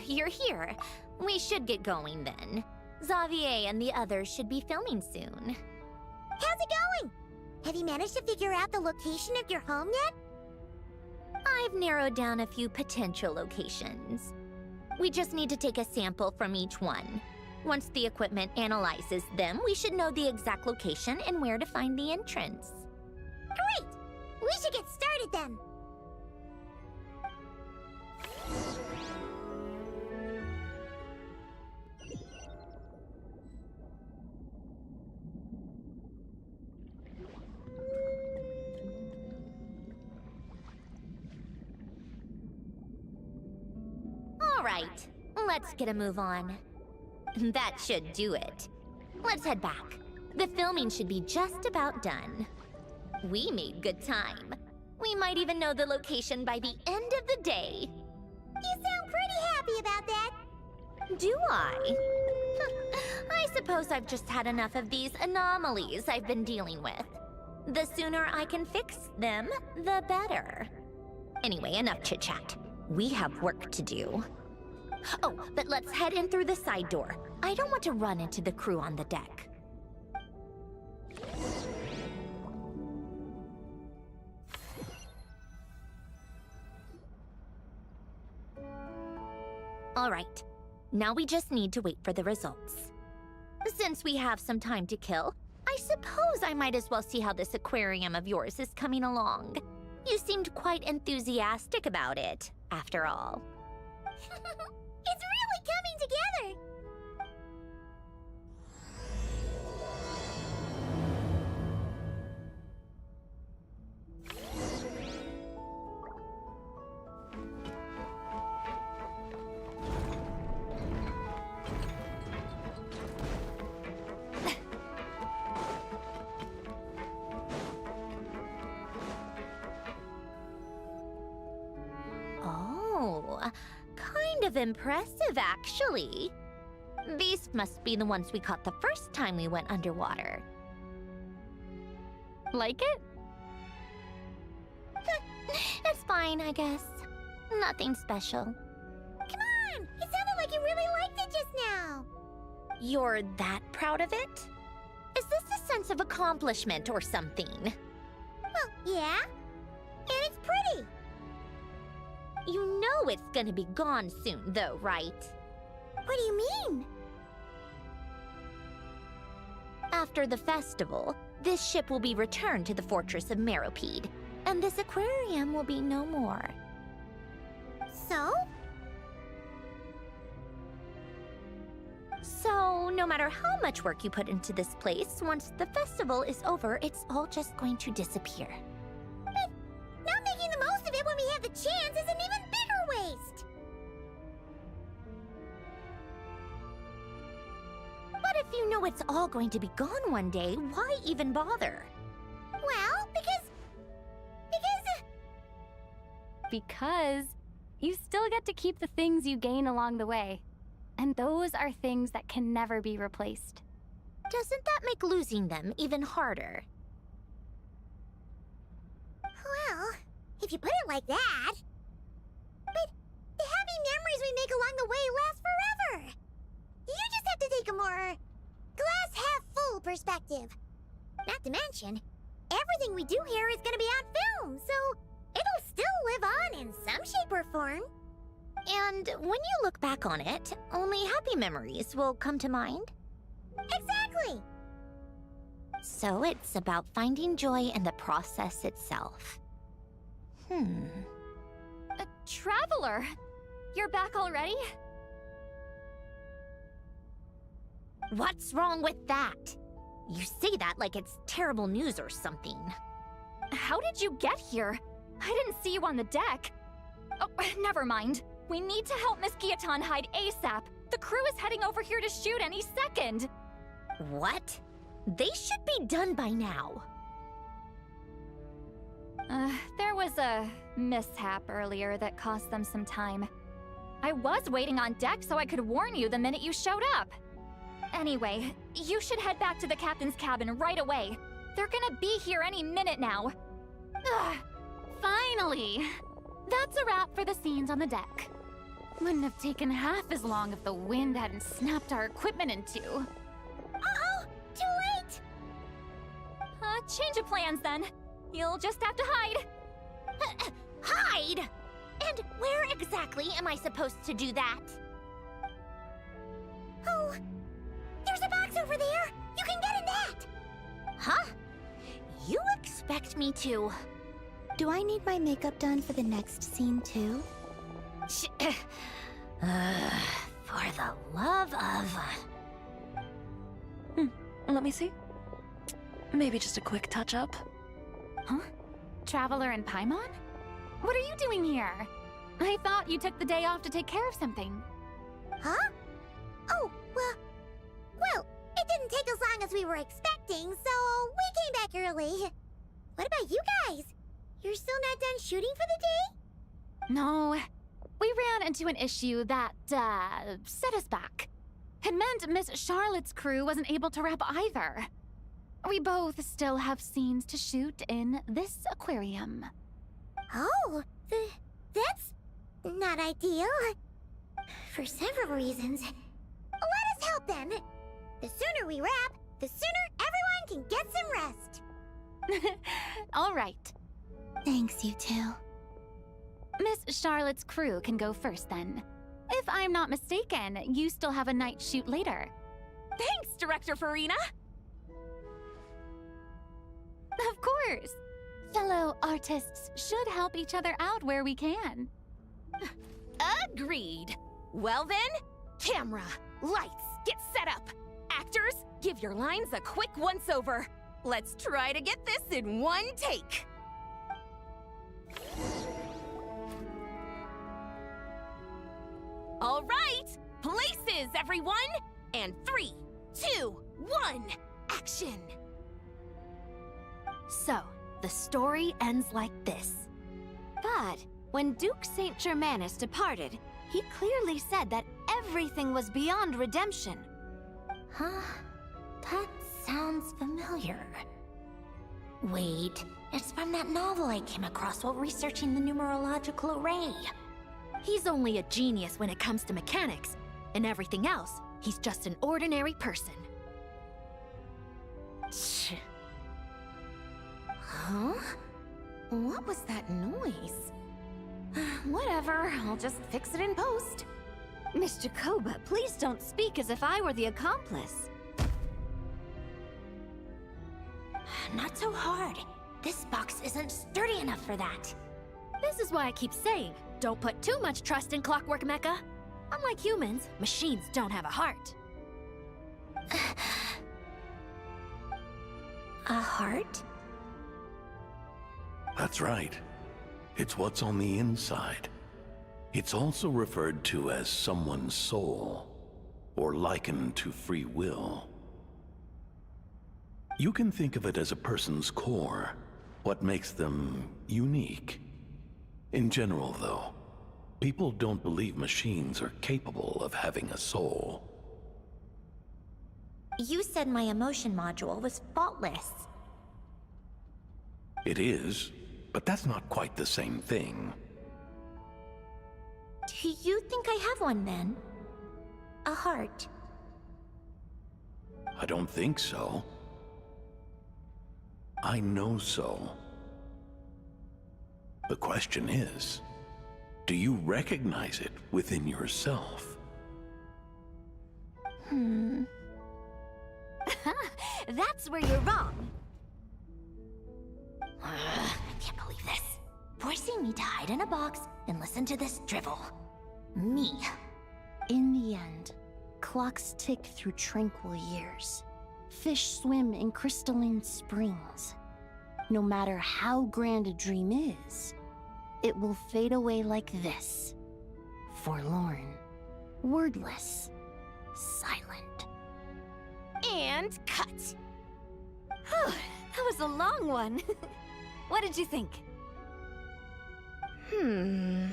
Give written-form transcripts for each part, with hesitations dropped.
you're here. We should get going then. Xavier and the others should be filming soon. How's it going? Have you managed to figure out the location of your home yet? I've narrowed down a few potential locations. We just need to take a sample from each one. Once the equipment analyzes them, we should know the exact location and where to find the entrance. Great! We should get started then. All right, let's get a move on. That should do it. Let's head back. The filming should be just about done. We made good time. We might even know the location by the end of the day. You sound pretty happy about that. Do I? I suppose I've just had enough of these anomalies I've been dealing with. The sooner I can fix them, the better. Anyway, enough chit-chat. We have work to do. Oh, but let's head in through the side door. I don't want to run into the crew on the deck. All right, now we just need to wait for the results. Since we have some time to kill, I suppose I might as well see how this aquarium of yours is coming along. You seemed quite enthusiastic about it, after all. It's really coming together! Oh, kind of impressive, actually. These must be the ones we caught the first time we went underwater. Like it? It's fine, I guess. Nothing special. Come on! It sounded like you really liked it just now! You're that proud of it? Is this a sense of accomplishment or something? Well, yeah. And it's pretty! You know it's gonna be gone soon, though, right? What do you mean? After the festival, this ship will be returned to the fortress of Meropide, and this aquarium will be no more. So? So, no matter how much work you put into this place, once the festival is over, it's all just going to disappear. But not making the most of it when we have the chance is an even bigger waste! But if you know it's all going to be gone one day, why even bother? Well, because you still get to keep the things you gain along the way. And those are things that can never be replaced. Doesn't that make losing them even harder? well, if you put it like that... But the happy memories we make along the way last forever! You just have to take a more glass-half-full perspective. Not to mention, everything we do here is gonna be on film, so it'll still live on in some shape or form. And when you look back on it, only happy memories will come to mind? Exactly! So it's about finding joy in the process itself. Traveler! You're back already? What's wrong with that? You say that like it's terrible news or something. How did you get here? I didn't see you on the deck. Oh, never mind. We need to help Miss Guillotin hide ASAP. The crew is heading over here to shoot any second. What? They should be done by now. There was a mishap earlier that cost them some time. I was waiting on deck so I could warn you the minute you showed up. Anyway, you should head back to the captain's cabin right away. They're gonna be here any minute now. Ugh, finally! That's a wrap for the scenes on the deck. Wouldn't have taken half as long if the wind hadn't snapped our equipment in two. Uh-oh! Too late! Change of plans then. You'll just have to hide. Hide? And where exactly am I supposed to do that? Oh, there's a box over there! You can get in that! Huh? You expect me to... Do I need my makeup done for the next scene too? For the love of... Let me see. Maybe just a quick touch-up. Huh? Traveler and Paimon? What are you doing here? I thought you took the day off to take care of something. Huh? Oh, well, it didn't take as long as we were expecting, so we came back early. What about you guys? You're still not done shooting for the day? No. We ran into an issue that, set us back. It meant Miss Charlotte's crew wasn't able to wrap either. We both still have scenes to shoot in this aquarium. Oh, that's not ideal. For several reasons. Let us help then. The sooner we wrap, the sooner everyone can get some rest. All right. Thanks, you two. Miss Charlotte's crew can go first then. If I'm not mistaken, you still have a night shoot later. Thanks, Director Farina! Of course. Fellow artists should help each other out where we can. Agreed. Well then, camera, lights, get set up. Actors, give your lines a quick once-over. Let's try to get this in one take. All right, places, everyone! And 3, 2, 1, action! So, the story ends like this. But when Duke St. Germanus departed, he clearly said that everything was beyond redemption. Huh? That sounds familiar. Wait, it's from that novel I came across while researching the numerological array. He's only a genius when it comes to mechanics, and everything else, he's just an ordinary person. Huh? What was that noise? Whatever, I'll just fix it in post. Mr. Koba, please don't speak as if I were the accomplice. Not so hard. This box isn't sturdy enough for that. This is why I keep saying, don't put too much trust in Clockwork Mecha. Unlike humans, machines don't have a heart. A heart? That's right. It's what's on the inside. It's also referred to as someone's soul, or likened to free will. You can think of it as a person's core, what makes them unique. In general, though, people don't believe machines are capable of having a soul. You said my emotion module was faultless. It is, but that's not quite the same thing. Do you think I have one then? A heart? I don't think so. I know so. The question is, do you recognize it within yourself? That's where you're wrong. I can't believe this. Forcing me to hide in a box and listen to this drivel. Me. In the end, clocks tick through tranquil years. Fish swim in crystalline springs. No matter how grand a dream is, it will fade away like this. Forlorn, wordless, silent. And cut. Whew, that was a long one. What did you think? If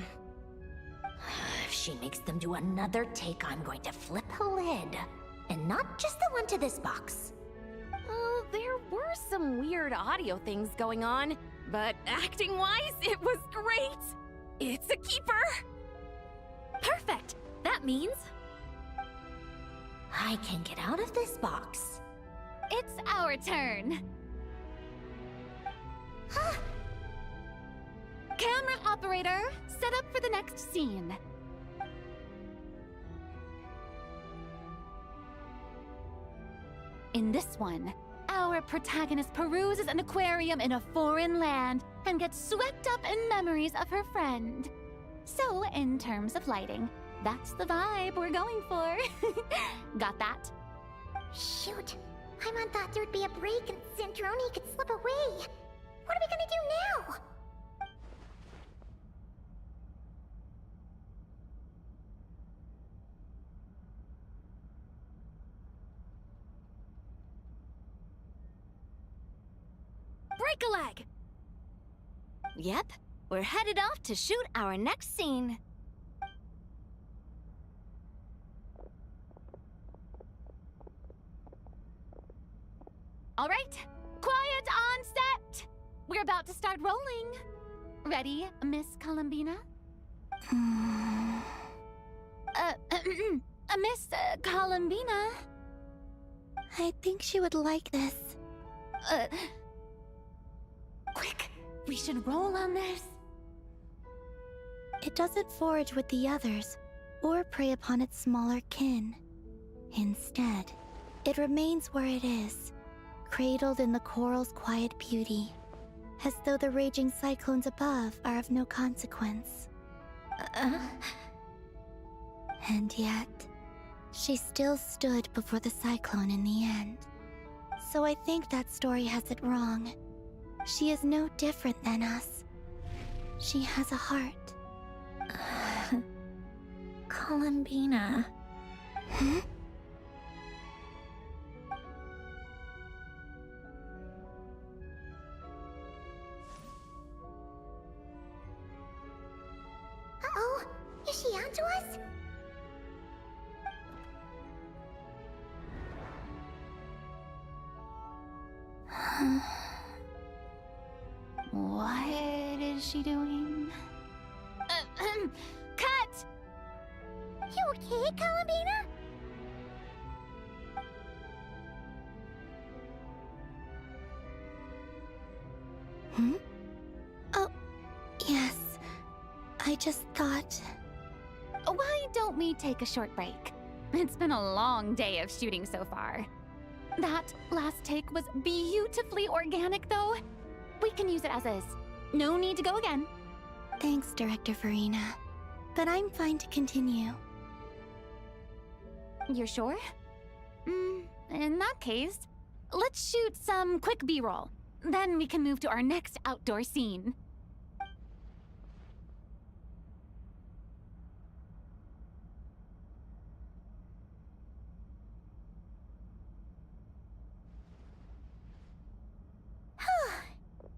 she makes them do another take, I'm going to flip a lid. And not just the one to this box. There were some weird audio things going on, but acting-wise, it was great! It's a keeper! Perfect! That means I can get out of this box. it's our turn. Camera operator, set up for the next scene. In this one, our protagonist peruses an aquarium in a foreign land and gets swept up in memories of her friend. So, in terms of lighting, that's the vibe we're going for. Got that? Shoot. Paimon thought there'd be a break and Sandrone could slip away. What are we gonna do now? Break a leg! Yep, we're headed off to shoot our next scene. All right, quiet on set! We're about to start rolling. Ready, Miss Columbina? Miss Columbina? I think she would like this. Quick, we should roll on this. It doesn't forage with the others, or prey upon its smaller kin. Instead, it remains where it is, cradled in the coral's quiet beauty, as though the raging cyclones above are of no consequence. And yet, she still stood before the cyclone in the end. So I think that story has it wrong. She is no different than us. She has a heart. Columbina. Hmm? Uh-oh, is she onto us? What is she doing? Cut! You okay, Columbina? Hmm? Oh, yes. I just thought... Why don't we take a short break? It's been a long day of shooting so far. That last take was beautifully organic, though. We can use it as is. No need to go again. Thanks, Director Farina. But I'm fine to continue. You're sure? In that case, let's shoot some quick B-roll. Then we can move to our next outdoor scene.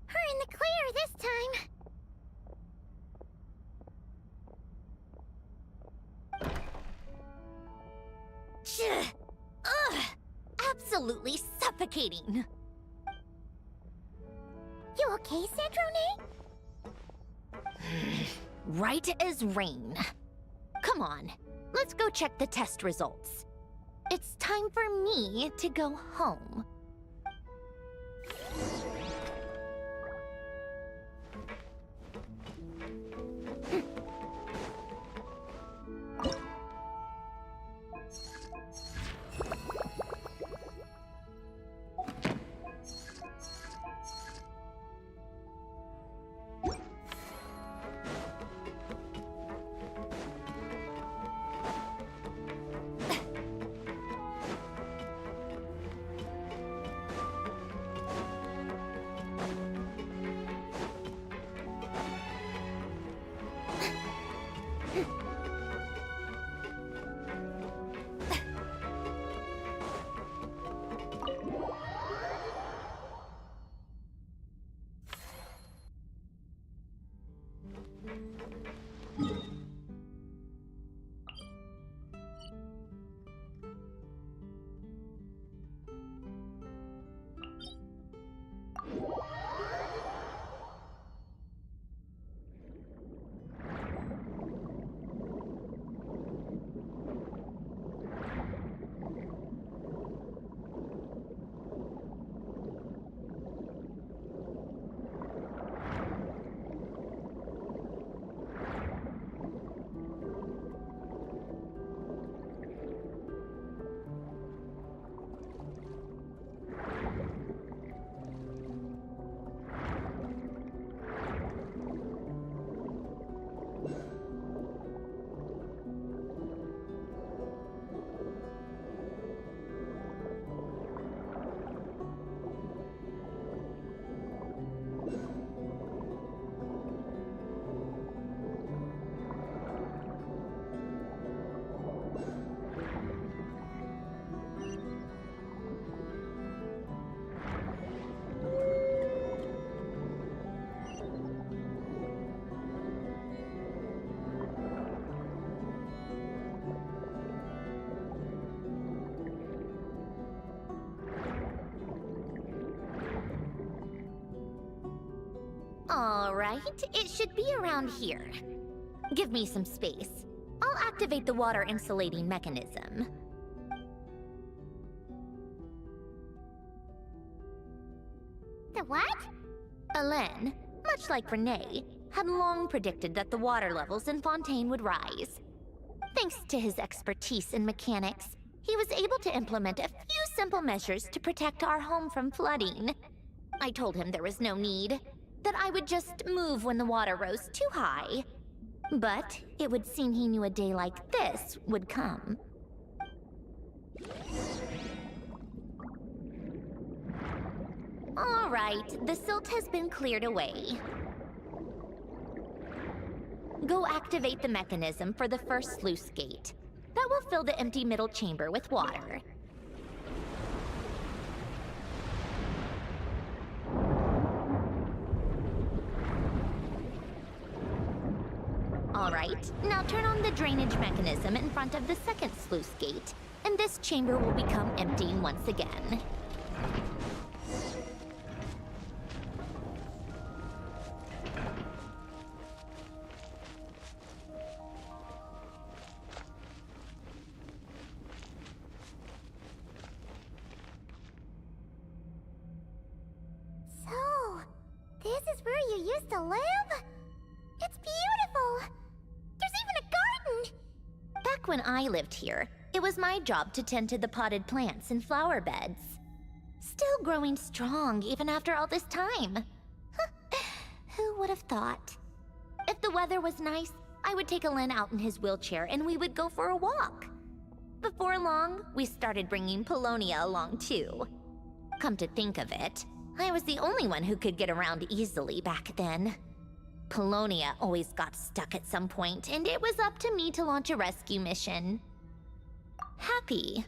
We're in the clear this time. Ugh! Absolutely suffocating. You okay, Sandrone? Right as rain. Come on, let's go check the test results. It's time for me to go home. All right, it should be around here. Give me some space. I'll activate the water insulating mechanism. The what? Alain, much like Renee, had long predicted that the water levels in Fontaine would rise. Thanks to his expertise in mechanics, he was able to implement a few simple measures to protect our home from flooding. I told him there was no need, that I would just move when the water rose too high. But it would seem he knew a day like this would come. All right, the silt has been cleared away. Go activate the mechanism for the first sluice gate. That will fill the empty middle chamber with water. All right, now turn on the drainage mechanism in front of the second sluice gate, and this chamber will become empty once again. So, this is where you used to live? It's beautiful! There's even a garden! Back when I lived here, it was my job to tend to the potted plants and flower beds. Still growing strong even after all this time. Who would have thought? If the weather was nice, I would take Alain out in his wheelchair and we would go for a walk. Before long, we started bringing Polonia along too. Come to think of it, I was the only one who could get around easily back then. Polonia always got stuck at some point, and it was up to me to launch a rescue mission. Happy?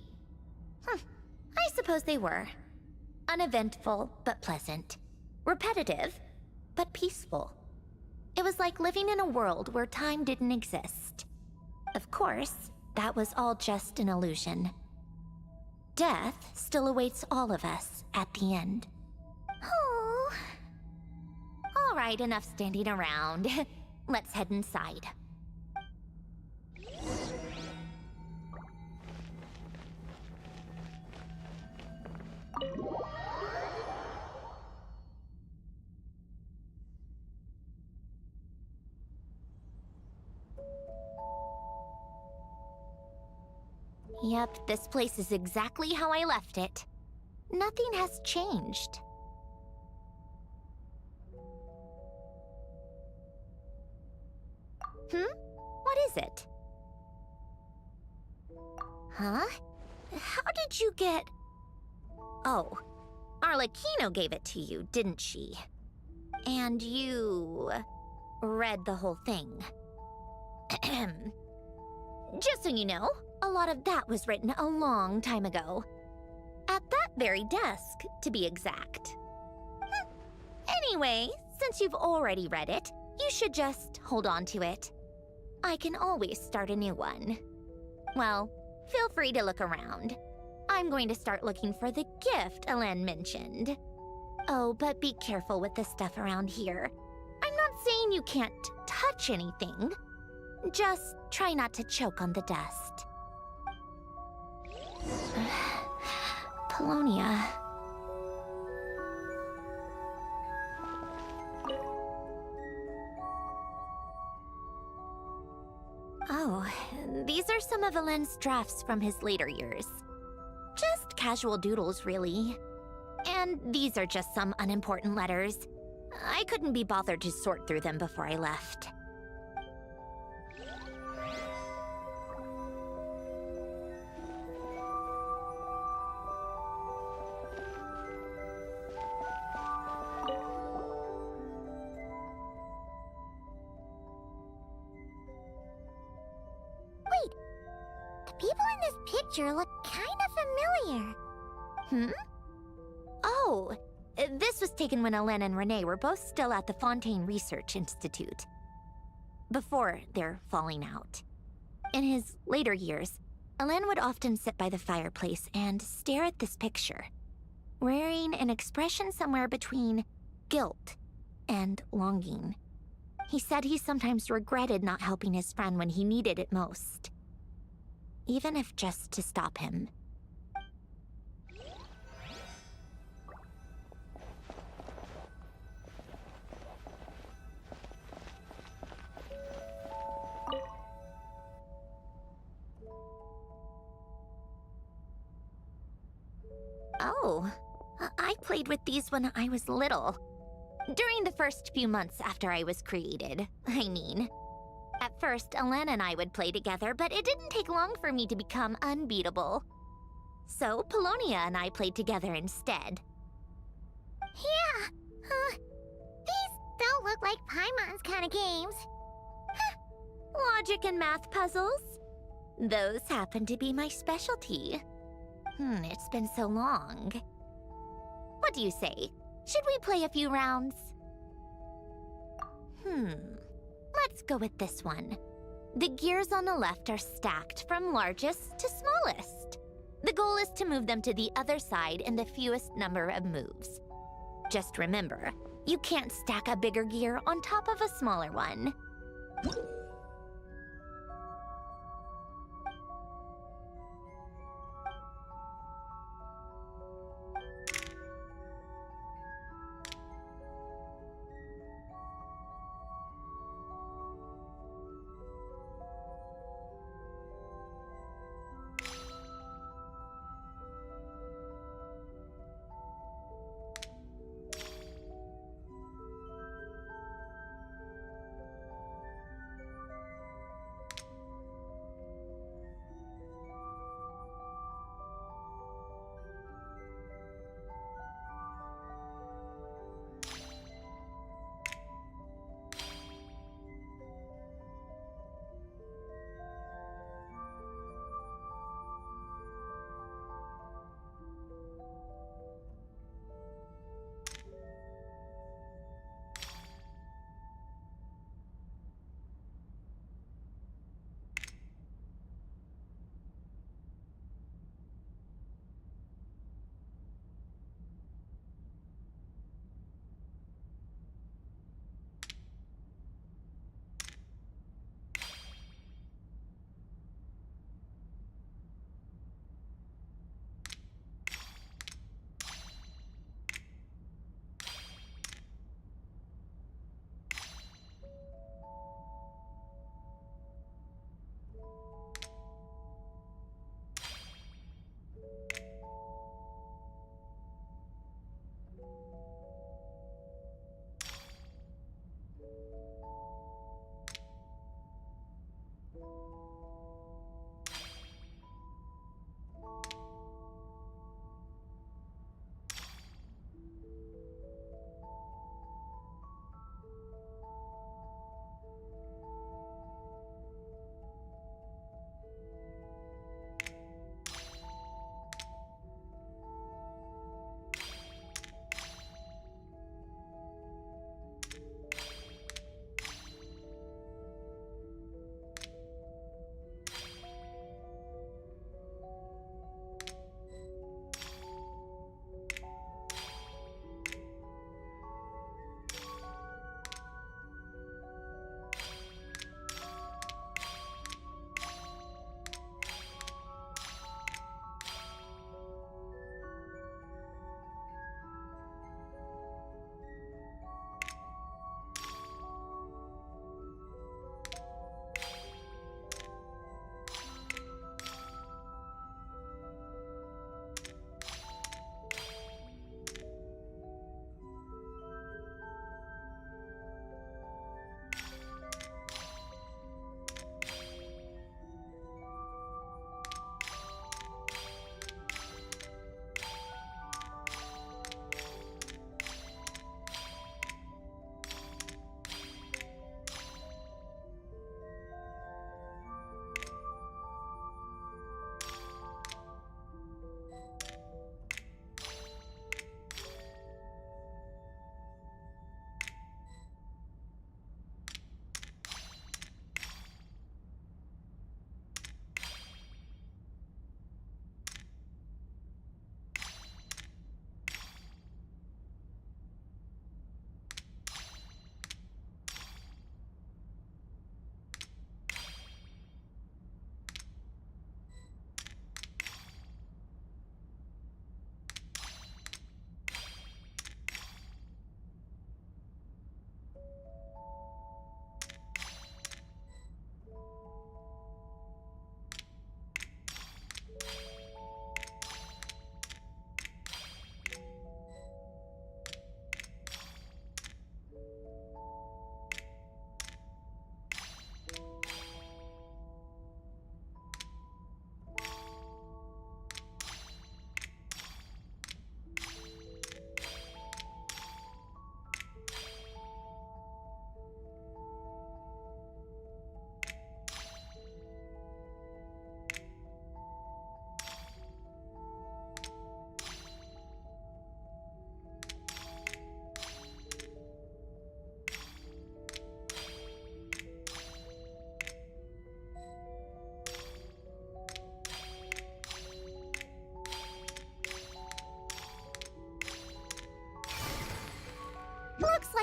I suppose they were. Uneventful, but pleasant. Repetitive, but peaceful. It was like living in a world where time didn't exist. Of course, that was all just an illusion. Death still awaits all of us at the end. Oh. All right, enough standing around. Let's head inside. Yep, this place is exactly how I left it. Nothing has changed. What is it? Huh? How did you get... Oh, Arlecchino gave it to you, didn't she? And you... read the whole thing. Just so you know, a lot of that was written a long time ago. At that very desk, to be exact. Anyway, since you've already read it, you should just hold on to it. I can always start a new one. Well, feel free to look around. I'm going to start looking for the gift Alain mentioned. Oh, but be careful with the stuff around here. I'm not saying you can't touch anything. Just try not to choke on the dust. Polonia. Oh, these are some of Alain's drafts from his later years. Just casual doodles, really. And these are just some unimportant letters. I couldn't be bothered to sort through them before I left. People in this picture look kind of familiar. Oh, this was taken when Alain and Renee were both still at the Fontaine Research Institute. Before their falling out. In his later years, Alain would often sit by the fireplace and stare at this picture, wearing an expression somewhere between guilt and longing. He said he sometimes regretted not helping his friend when he needed it most, even if just to stop him. Oh, I played with these when I was little. During the first few months after I was created, I mean. At first, Alana and I would play together, but it didn't take long for me to become unbeatable. So, Polonia and I played together instead. Yeah, these don't look like Paimon's kind of games. Logic and math puzzles? Those happen to be my specialty. It's been so long. What do you say? Should we play a few rounds? Let's go with this one. The gears on the left are stacked from largest to smallest. The goal is to move them to the other side in the fewest number of moves. Just remember, you can't stack a bigger gear on top of a smaller one.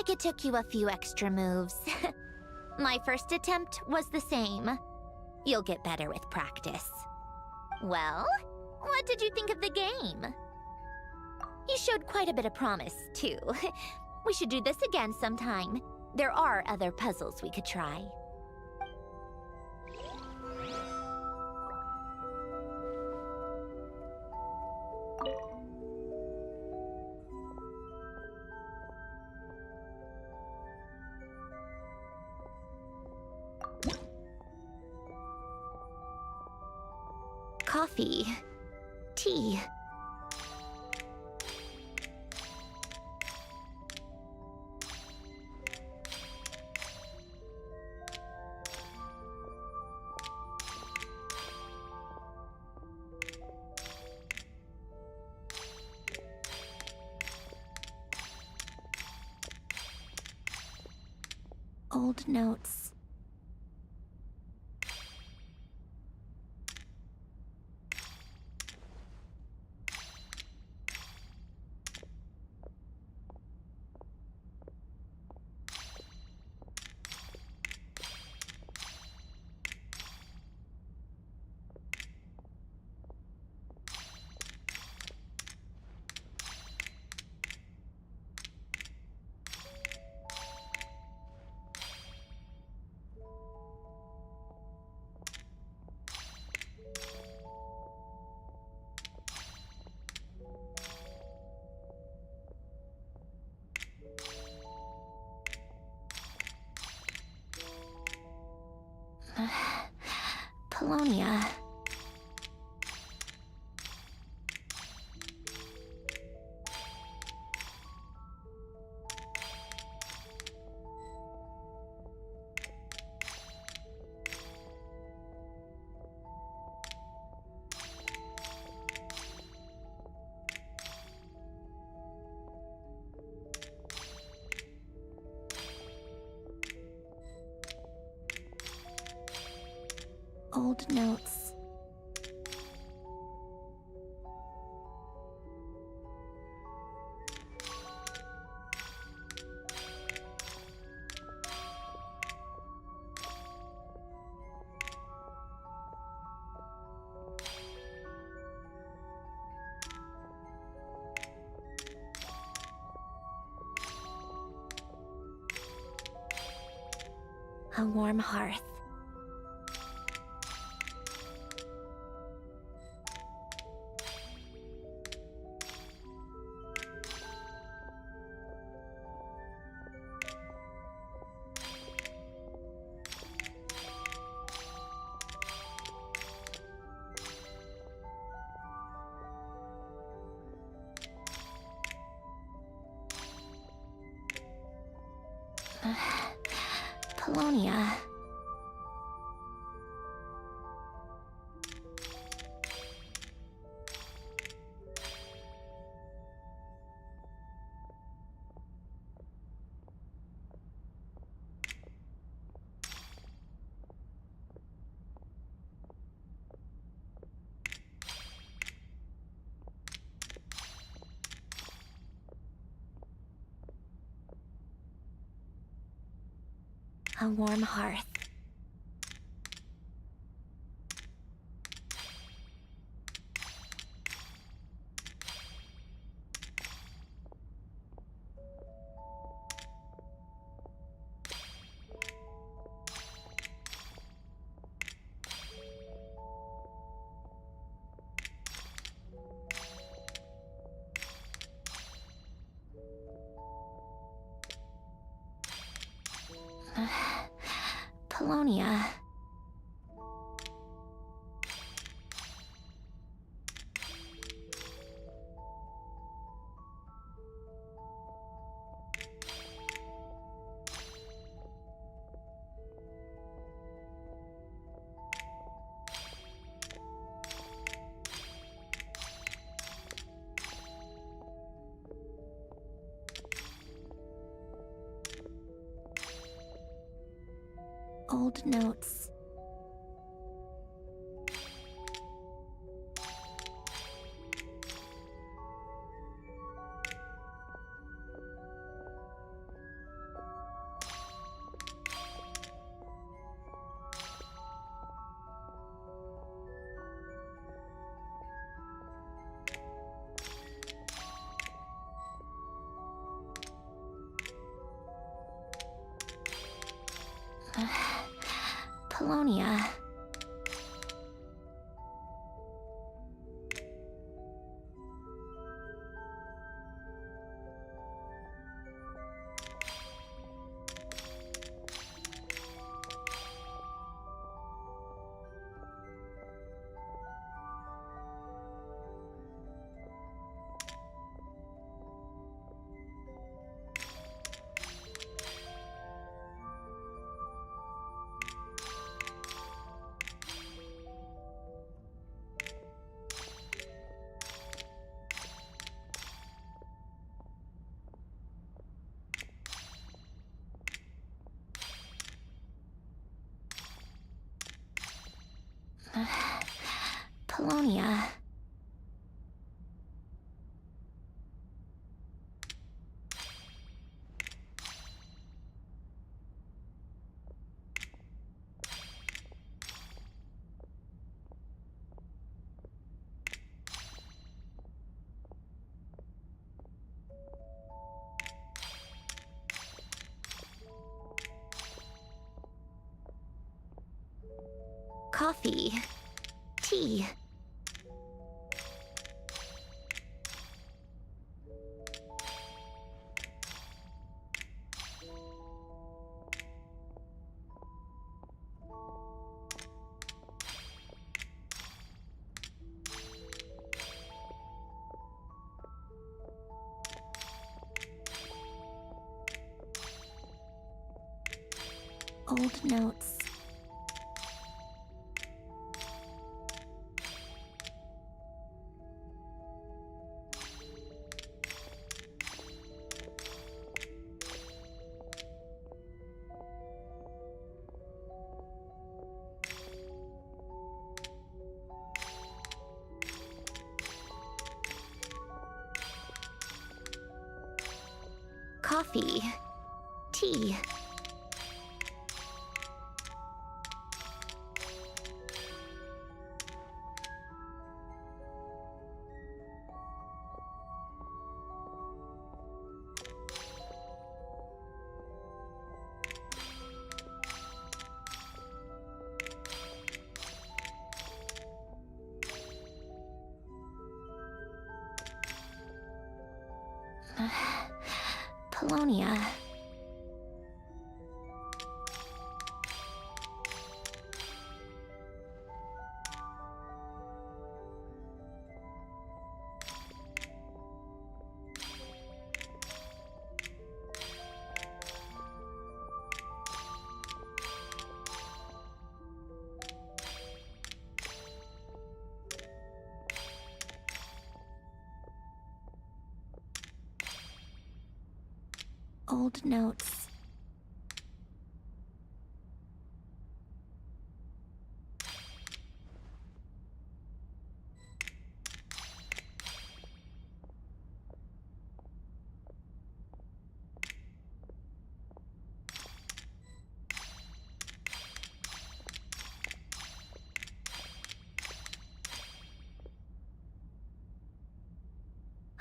like it took you a few extra moves. My first attempt was the same. You'll get better with practice. Well, what did you think of the game? You showed quite a bit of promise, too. We should do this again sometime. There are other puzzles we could try. Coffee. Tea. Old notes. Polonia. Old notes. A warm hearth. Polonia. A warm hearth. Polonia. Old notes. Polonia. Polonia. Coffee. Tea. Old notes. Coffee. Tea. Polonia. Old notes.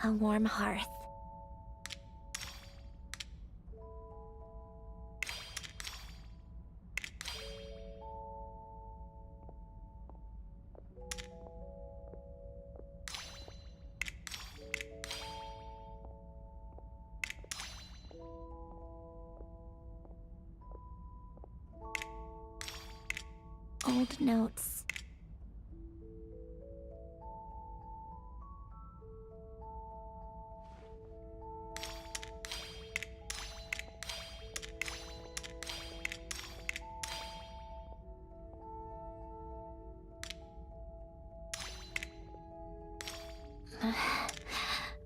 A warm hearth. Old notes.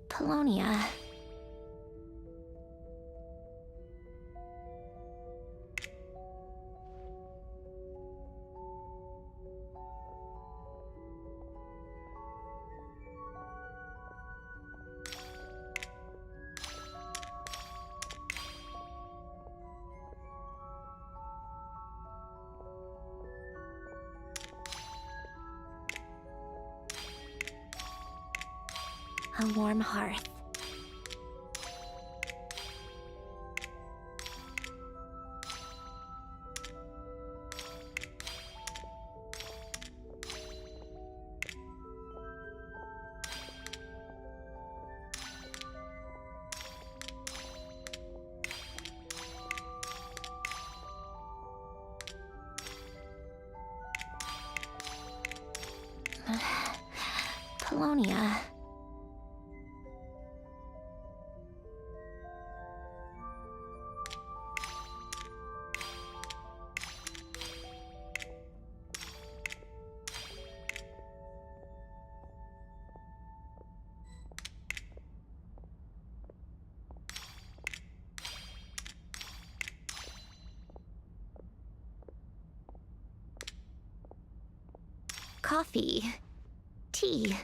Polonia. A warm hearth. Polonia. Coffee. Tea.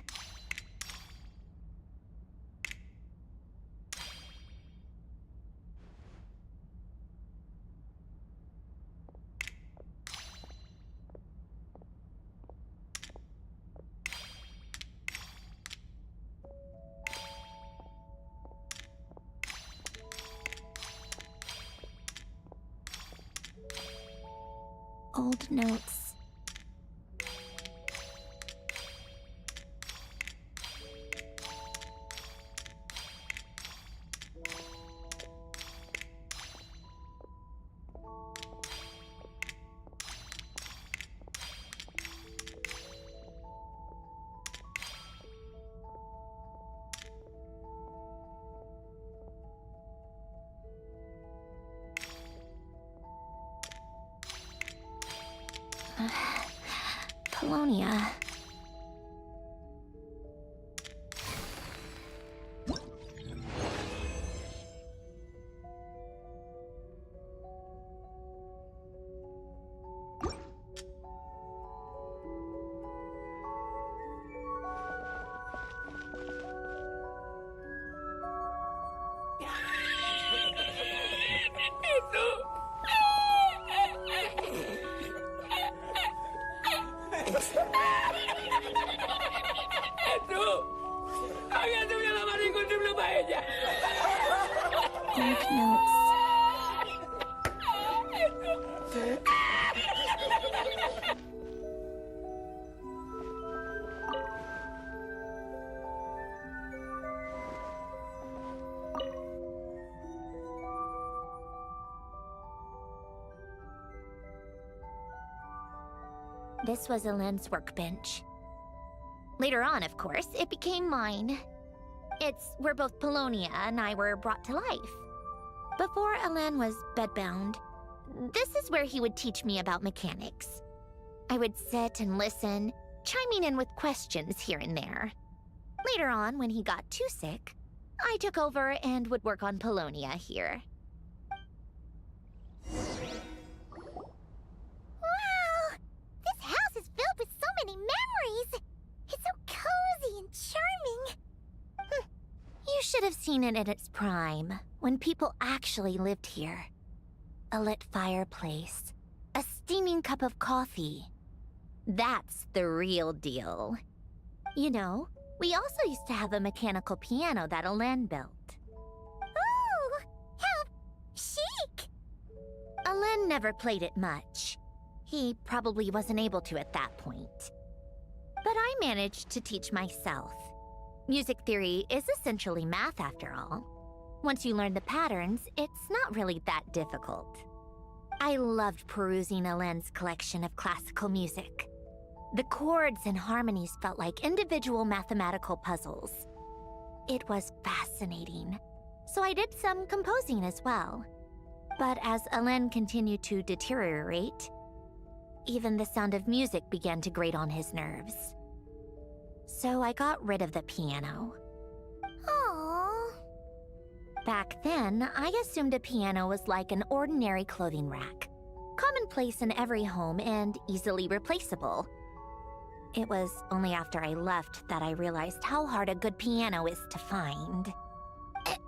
Old notes. Polonia. Old notes. This was Elend's workbench. Later on, of course, it became mine. It's where both Polonia and I were brought to life. Before Elend was bedbound, this is where he would teach me about mechanics. I would sit and listen, chiming in with questions here and there. Later on, when he got too sick, I took over and would work on Polonia here. Wow! This house is filled with so many memories! It's so cozy and charming! You should have seen it in its prime, when people actually lived here. A lit fireplace, a steaming cup of coffee. That's the real deal. You know, we also used to have a mechanical piano that Elend built. Ooh! How chic! Elend never played it much. He probably wasn't able to at that point. But I managed to teach myself. Music theory is essentially math after all. Once you learn the patterns, it's not really that difficult. I loved perusing Elend's collection of classical music. The chords and harmonies felt like individual mathematical puzzles. It was fascinating, so I did some composing as well. But as Elend continued to deteriorate, even the sound of music began to grate on his nerves. So I got rid of the piano. Aww. Back then, I assumed a piano was like an ordinary clothing rack, commonplace in every home and easily replaceable. It was only after I left that I realized how hard a good piano is to find.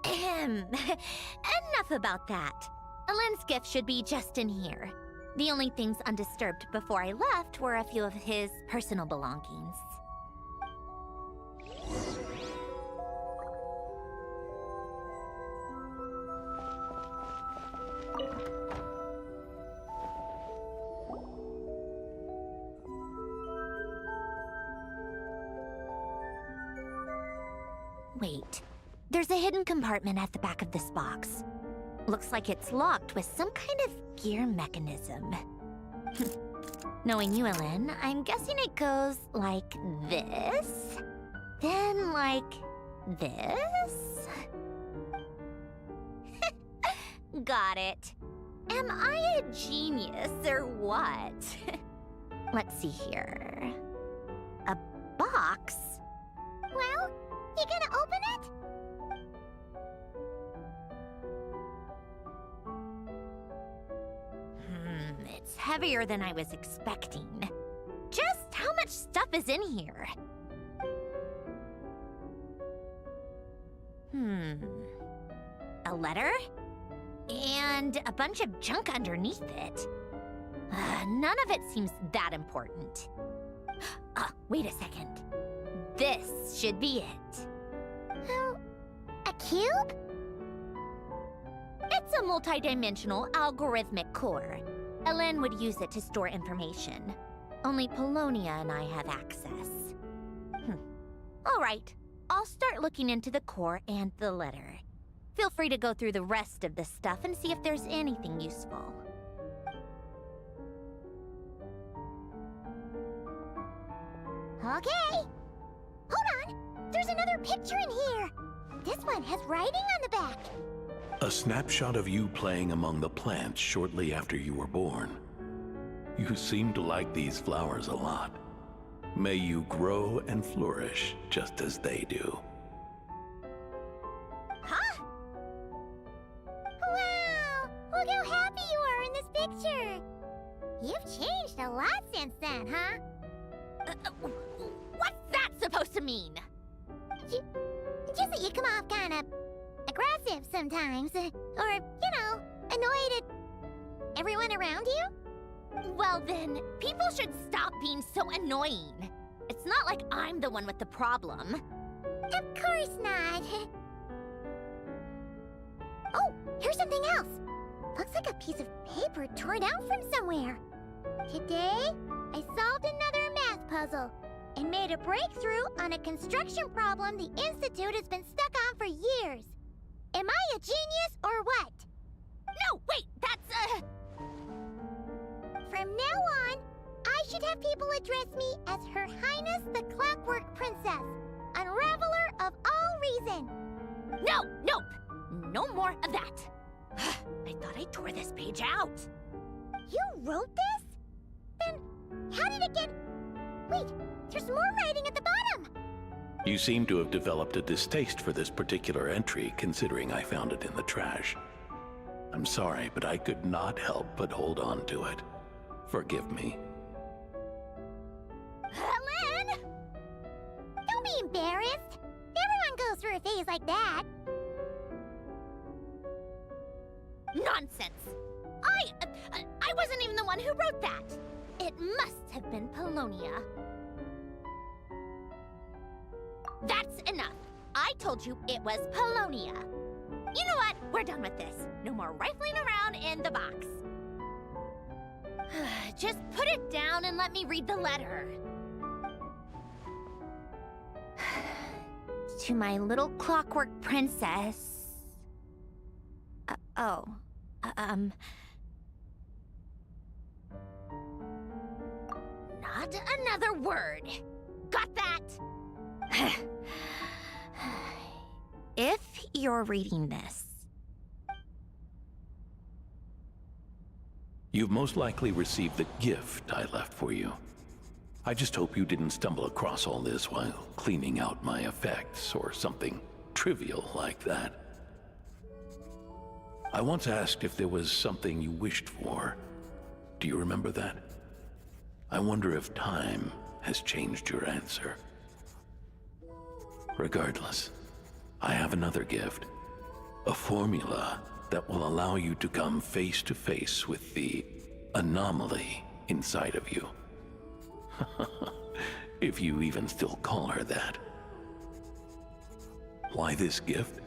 Ahem. Enough about that. Elend's gift should be just in here. The only things undisturbed before I left were a few of his personal belongings. Wait, there's a hidden compartment at the back of this box. Looks like it's locked with some kind of gear mechanism. Knowing you, Elend, I'm guessing it goes like this? Then, like, this? Got it. Am I a genius or what? Let's see here. A box? Well, you gonna open it? It's heavier than I was expecting. Just how much stuff is in here? A letter? And a bunch of junk underneath it. None of it seems that important. Wait a second. This should be it. A cube? It's a multidimensional algorithmic core. Ellen would use it to store information. Only Polonia and I have access. All right, I'll start looking into the core and the letter. Feel free to go through the rest of the stuff and see if there's anything useful. Okay. Hold on. There's another picture in here. This one has writing on the back. A snapshot of you playing among the plants shortly after you were born. You seem to like these flowers a lot. May you grow and flourish just as they do. Huh? Wow! Look how happy you are in this picture. You've changed a lot since then, huh? What's that supposed to mean? Just that you come off kind of aggressive sometimes. Or, annoyed at everyone around you? Well then, people should stop being so annoying. It's not like I'm the one with the problem. Of course not. Oh, here's something else. Looks like a piece of paper torn out from somewhere. Today, I solved another math puzzle and made a breakthrough on a construction problem the Institute has been stuck on for years. Am I a genius or what? No, wait, that's From now on, I should have people address me as Her Highness the Clockwork Princess, unraveler of all reason. Nope. No more of that. I thought I tore this page out. You wrote this? Then how did it get... Wait, there's more writing at the bottom. You seem to have developed a distaste for this particular entry, considering I found it in the trash. I'm sorry, but I could not help but hold on to it. Forgive me. Helen! Don't be embarrassed. Everyone goes through a phase like that. Nonsense. I wasn't even the one who wrote that. It must have been Polonia. That's enough. I told you it was Polonia. You know what? We're done with this. No more rifling around in the box. Just put it down and let me read the letter. To my little clockwork princess. Not another word. Got that? If you're reading this, You've most likely received the gift I left for you. I just hope you didn't stumble across all this while cleaning out my effects or something trivial like that. I once asked if there was something you wished for. Do you remember that? I wonder if time has changed your answer. Regardless, I have another gift. A formula that will allow you to come face to face with the anomaly inside of you. If you even still call her that. Why this gift?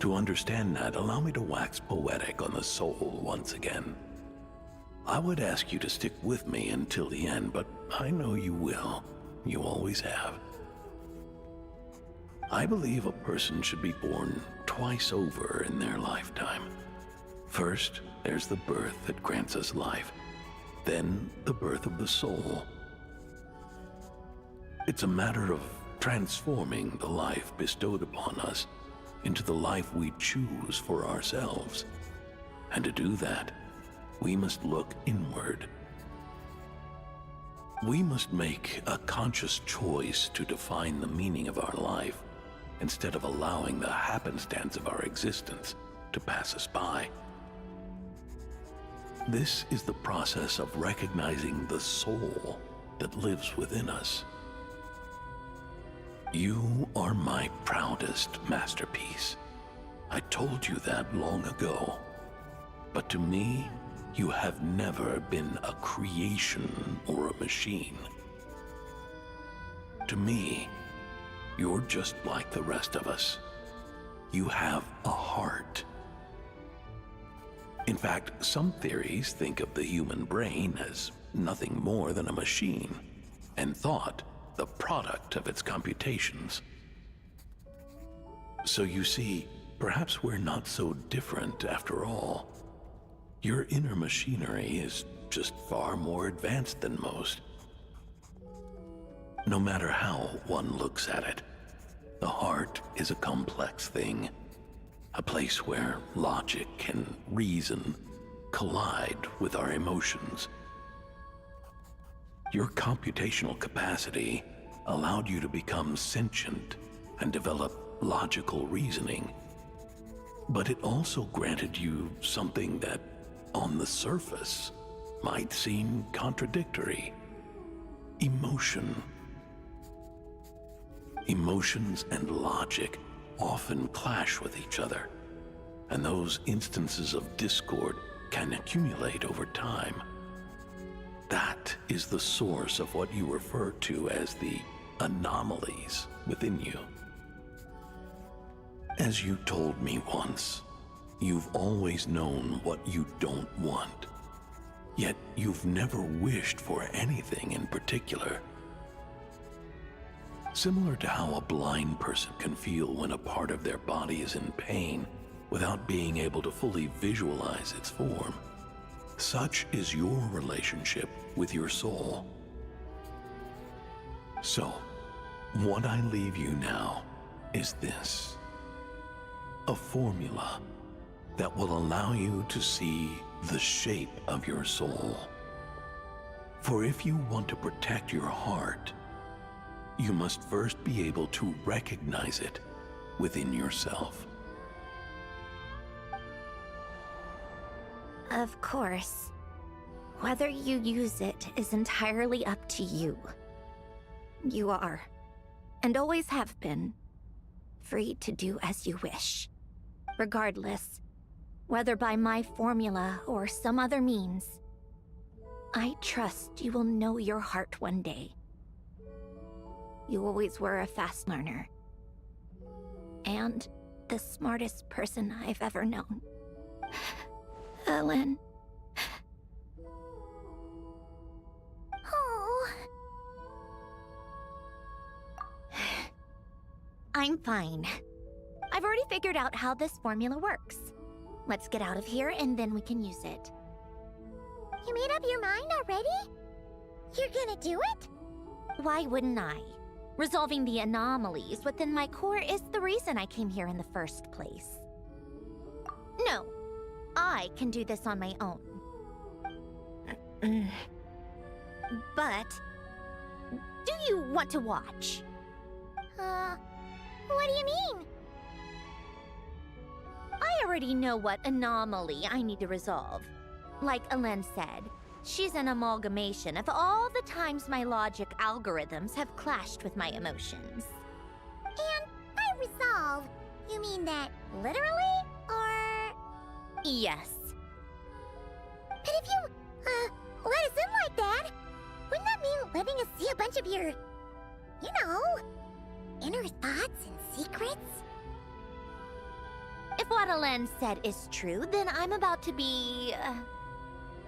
To understand that, allow me to wax poetic on the soul once again. I would ask you to stick with me until the end, but I know you will. You always have. I believe a person should be born twice over in their lifetime. First, there's the birth that grants us life. Then, the birth of the soul. It's a matter of transforming the life bestowed upon us into the life we choose for ourselves. And to do that, we must look inward. We must make a conscious choice to define the meaning of our life instead of allowing the happenstance of our existence to pass us by. This is the process of recognizing the soul that lives within us. You are my proudest masterpiece. I told you that long ago. But to me, you have never been a creation or a machine. To me, you're just like the rest of us. You have a heart. In fact, some theories think of the human brain as nothing more than a machine, and thought the product of its computations. So you see, perhaps we're not so different after all. Your inner machinery is just far more advanced than most. No matter how one looks at it, the heart is a complex thing, a place where logic and reason collide with our emotions. Your computational capacity allowed you to become sentient and develop logical reasoning. But it also granted you something that, on the surface, might seem contradictory: emotion. Emotions and logic often clash with each other, and those instances of discord can accumulate over time. That is the source of what you refer to as the anomalies within you. As you told me once, you've always known what you don't want, yet you've never wished for anything in particular. Similar to how a blind person can feel when a part of their body is in pain without being able to fully visualize its form, such is your relationship with your soul. So, what I leave you now is this: a formula that will allow you to see the shape of your soul. For if you want to protect your heart, you must first be able to recognize it within yourself. Of course. Whether you use it is entirely up to you. You are, and always have been, free to do as you wish. Regardless, whether by my formula or some other means, I trust you will know your heart one day. You always were a fast learner, and the smartest person I've ever known. Ellen. Oh. I'm fine. I've already figured out how this formula works. Let's get out of here and then we can use it. You made up your mind already? You're gonna do it? Why wouldn't I? Resolving the anomalies within my core is the reason I came here in the first place. No, I can do this on my own. But, do you want to watch? What do you mean? I already know what anomaly I need to resolve. Like Ellen said, she's an amalgamation of all the times my logic algorithms have clashed with my emotions. And by resolve, you mean that literally, or...? Yes. But if you, let us in like that, wouldn't that mean letting us see a bunch of your, inner thoughts and secrets? If what Ellen said is true, then I'm about to be...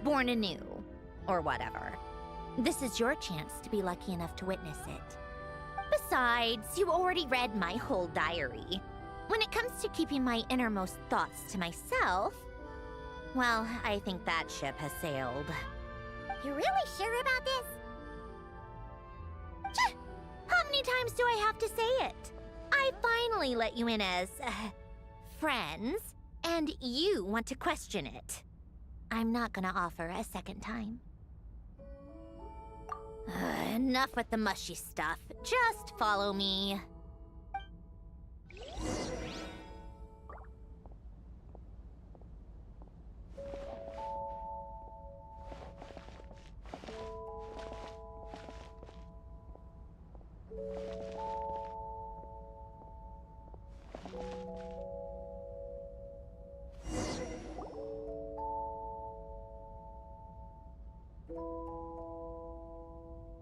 born anew, or whatever. This is your chance to be lucky enough to witness it. Besides, you already read my whole diary. When it comes to keeping my innermost thoughts to myself, well, I think that ship has sailed. You really sure about this? How many times do I have to say it? I finally let you in as, friends, and you want to question it. I'm not gonna offer a second time. Enough with the mushy stuff. Just follow me.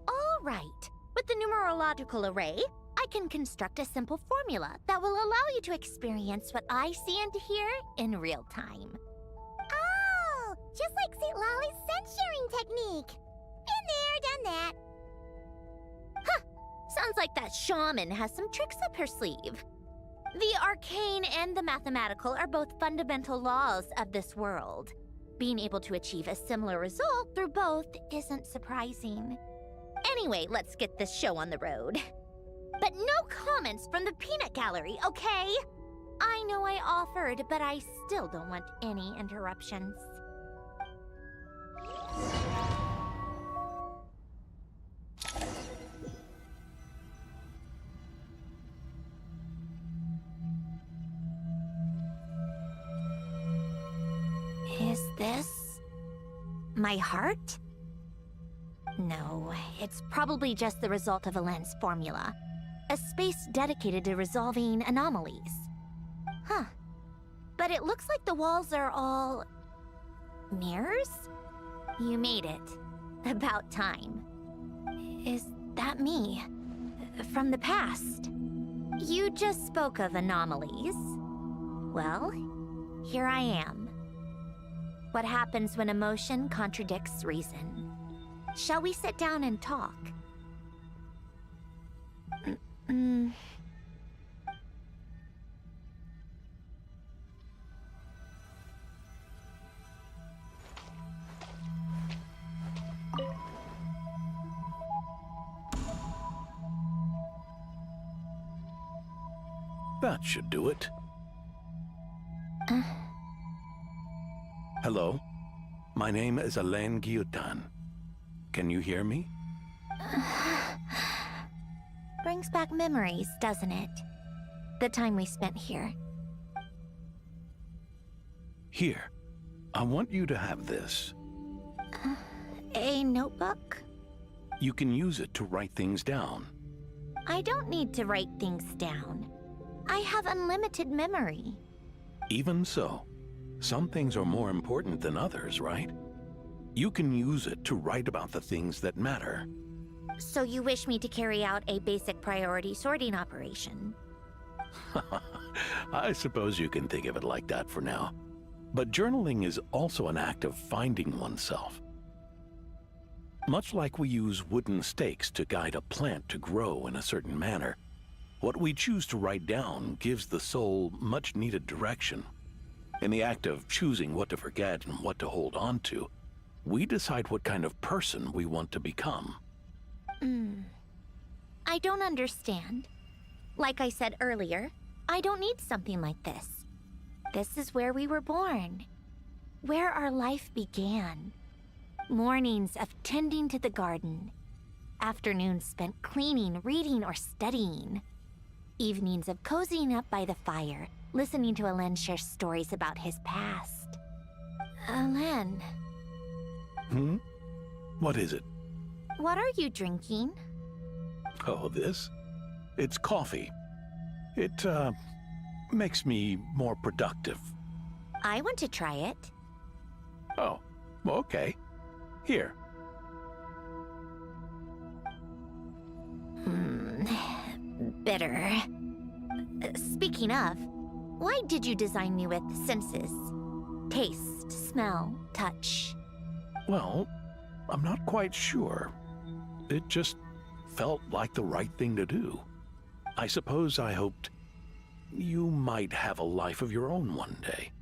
All right. With the numerological array, I can construct a simple formula that will allow you to experience what I see and hear in real time. Oh, just like St. Lolly's scent-sharing technique. Been there, done that. Sounds like that shaman has some tricks up her sleeve. The arcane and the mathematical are both fundamental laws of this world. Being able to achieve a similar result through both isn't surprising. Anyway, let's get this show on the road. But no comments from the peanut gallery, okay? I know I offered, but I still don't want any interruptions. Is this my heart? No, it's probably just the result of a lens formula. A space dedicated to resolving anomalies. Huh. But it looks like the walls are all... mirrors? You made it. About time. Is that me? From the past? You just spoke of anomalies. Well, here I am. What happens when emotion contradicts reason? Shall we sit down and talk? That should do it. Hello? My name is Alain Guillotin. Can you hear me? Brings back memories, doesn't it? The time we spent here. Here. I want you to have this. A notebook? You can use it to write things down. I don't need to write things down. I have unlimited memory. Even so, some things are more important than others, right? You can use it to write about the things that matter. So you wish me to carry out a basic priority sorting operation? I suppose you can think of it like that for now. But journaling is also an act of finding oneself. Much like we use wooden stakes to guide a plant to grow in a certain manner, what we choose to write down gives the soul much-needed direction. In the act of choosing what to forget and what to hold on to, we decide what kind of person we want to become. I don't understand. Like I said earlier, I don't need something like this. This is where we were born. Where our life began. Mornings of tending to the garden. Afternoons spent cleaning, reading, or studying. Evenings of cozying up by the fire, listening to Alain share stories about his past. Alain. What is it? What are you drinking? Oh, this? It's coffee. It, makes me more productive. I want to try it. Oh, okay. Here. Bitter. Speaking of, why did you design me with senses? Taste, smell, touch. Well, I'm not quite sure. It just felt like the right thing to do. I suppose I hoped you might have a life of your own one day,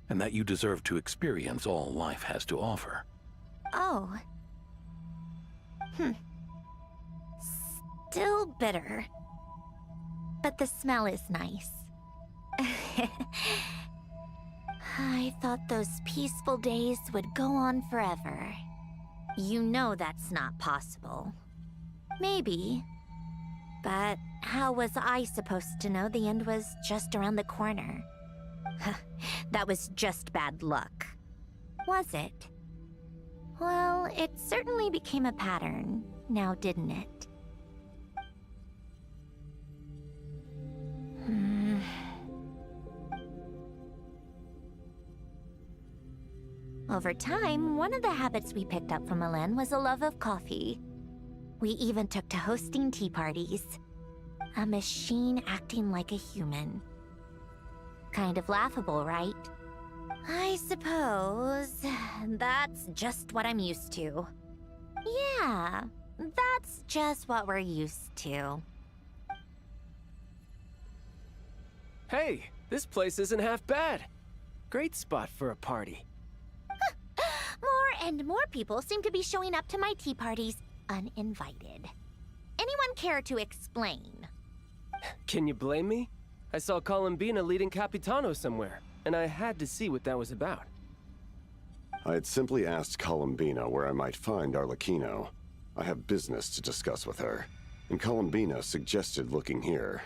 and that you deserve to experience all life has to offer. Oh. Still bitter. but the smell is nice. I thought those peaceful days would go on forever. You know that's not possible. Maybe. But how was I supposed to know the end was just around the corner? That was just bad luck. Was it? Well, it certainly became a pattern, now didn't it? Over time, one of the habits we picked up from Elen was a love of coffee. We even took to hosting tea parties. A machine acting like a human. Kind of laughable, right? I suppose that's just what I'm used to. Yeah, that's just what we're used to. Hey, this place isn't half bad. Great spot for a party. More and more people seem to be showing up to my tea parties uninvited. Anyone care to explain? Can you blame me? I saw Columbina leading Capitano somewhere, and I had to see what that was about. I had simply asked Columbina where I might find Arlecchino. I have business to discuss with her, and Columbina suggested looking here.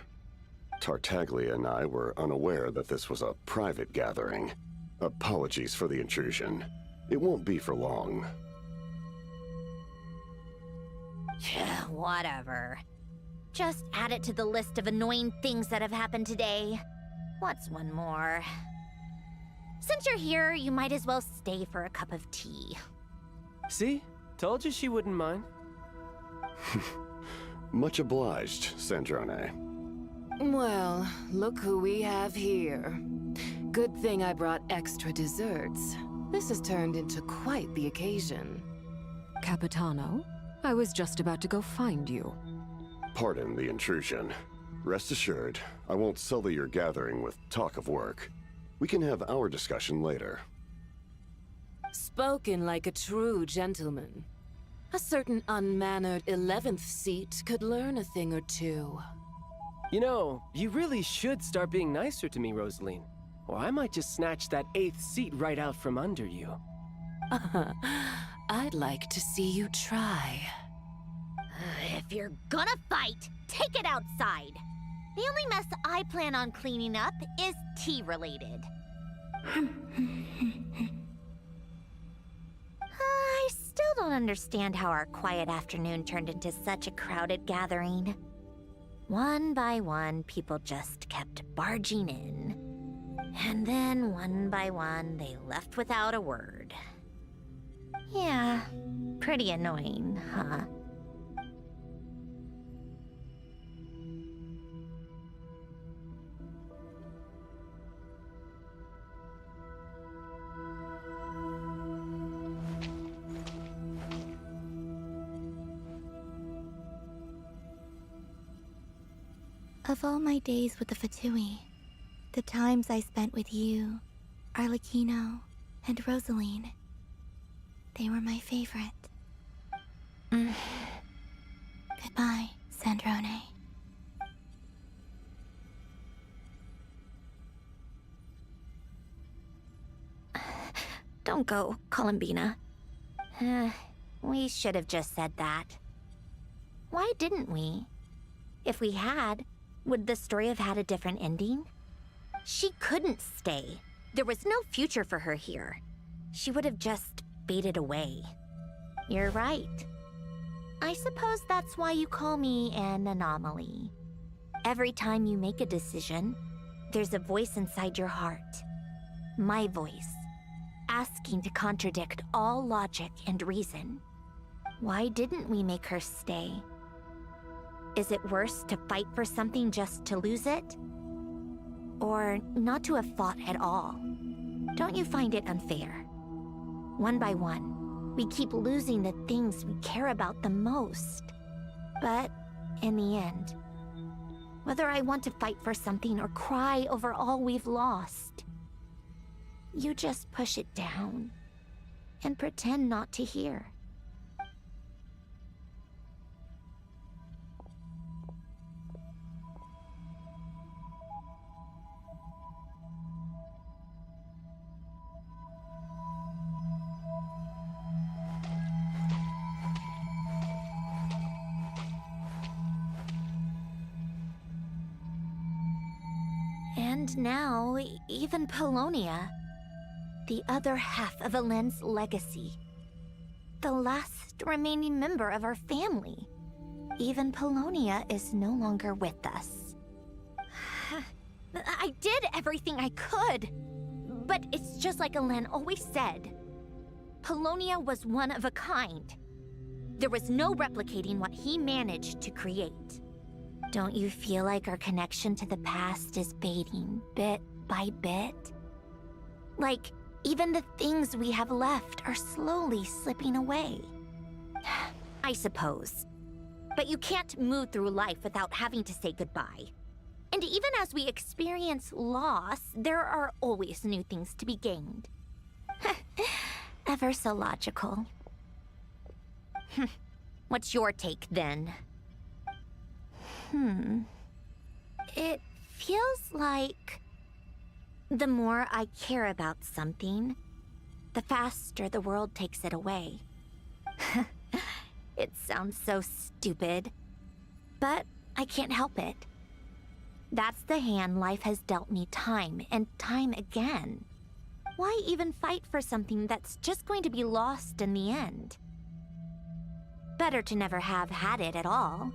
Tartaglia and I were unaware that this was a private gathering. Apologies for the intrusion. It won't be for long. Whatever. Just add it to the list of annoying things that have happened today. What's one more? Since you're here, you might as well stay for a cup of tea. See? Told you she wouldn't mind. Much obliged, Sandrone. Well, look who we have here. Good thing I brought extra desserts. This has turned into quite the occasion. Capitano, I was just about to go find you. Pardon the intrusion. Rest assured, I won't sully your gathering with talk of work. We can have our discussion later. Spoken like a true gentleman. A certain unmannered 11th seat could learn a thing or two. You know, you really should start being nicer to me, Rosaline. Or I might just snatch that 8th seat right out from under you. I'd like to see you try. If you're gonna fight, take it outside. The only mess I plan on cleaning up is tea-related. I still don't understand how our quiet afternoon turned into such a crowded gathering. One by one, people just kept barging in. And then, one by one, they left without a word. Yeah, pretty annoying, huh? Of all my days with the Fatui, the times I spent with you, Arlecchino, and Rosaline, they were my favorite. Goodbye, Sandrone. Don't go, Columbina. We should have just said that. Why didn't we? If we had, would the story have had a different ending? She couldn't stay. There was no future for her here. She would have just faded away. You're right. I suppose that's why you call me an anomaly. Every time you make a decision, there's a voice inside your heart. My voice, asking to contradict all logic and reason. Why didn't we make her stay? Is it worse to fight for something just to lose it? Or not to have fought at all? Don't you find it unfair? One by one, we keep losing the things we care about the most. But in the end, whether I want to fight for something or cry over all we've lost, you just push it down and pretend not to hear. And now, even Polonia. The other half of Alen's legacy. The last remaining member of our family. Even Polonia is no longer with us. I did everything I could. But it's just like Alen always said. Polonia was one of a kind. There was no replicating what he managed to create. Don't you feel like our connection to the past is fading bit by bit? Like, even the things we have left are slowly slipping away. I suppose. But you can't move through life without having to say goodbye. And even as we experience loss, there are always new things to be gained. Ever so logical. What's your take, then? It feels like the more I care about something, the faster the world takes it away. It sounds so stupid, but I can't help it. That's the hand life has dealt me time and time again. Why even fight for something that's just going to be lost in the end? Better to never have had it at all.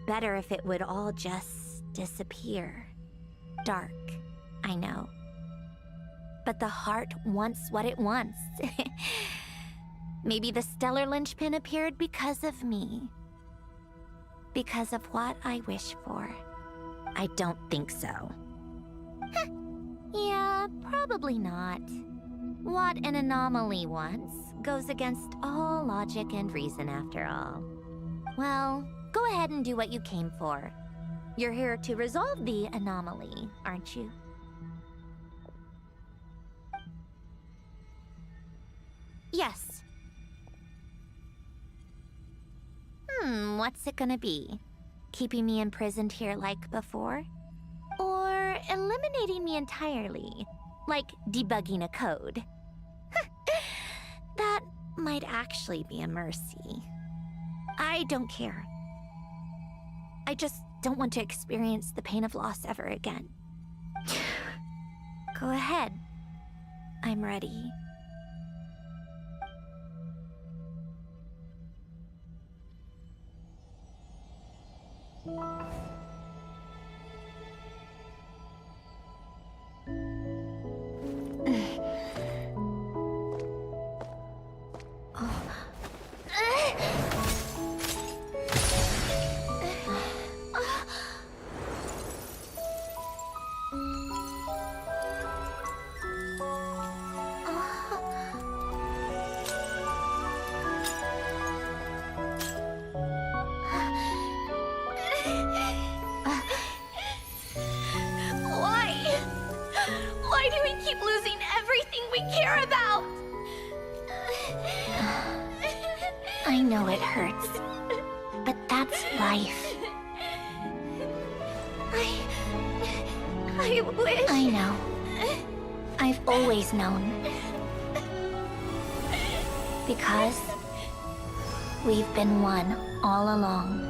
Better if it would all just disappear. Dark, I know. But the heart wants what it wants. Maybe the stellar linchpin appeared because of me. Because of what I wish for. I don't think so. Yeah, probably not. What an anomaly wants goes against all logic and reason after all. Well, go ahead and do what you came for. You're here to resolve the anomaly, aren't you? Yes. What's it gonna be? Keeping me imprisoned here like before? Or eliminating me entirely, like debugging a code? That might actually be a mercy. I don't care. I just don't want to experience the pain of loss ever again. Go ahead. I'm ready. Why do we keep losing everything we care about? I know it hurts, but that's life. I wish... I know. I've always known. Because we've been one all along.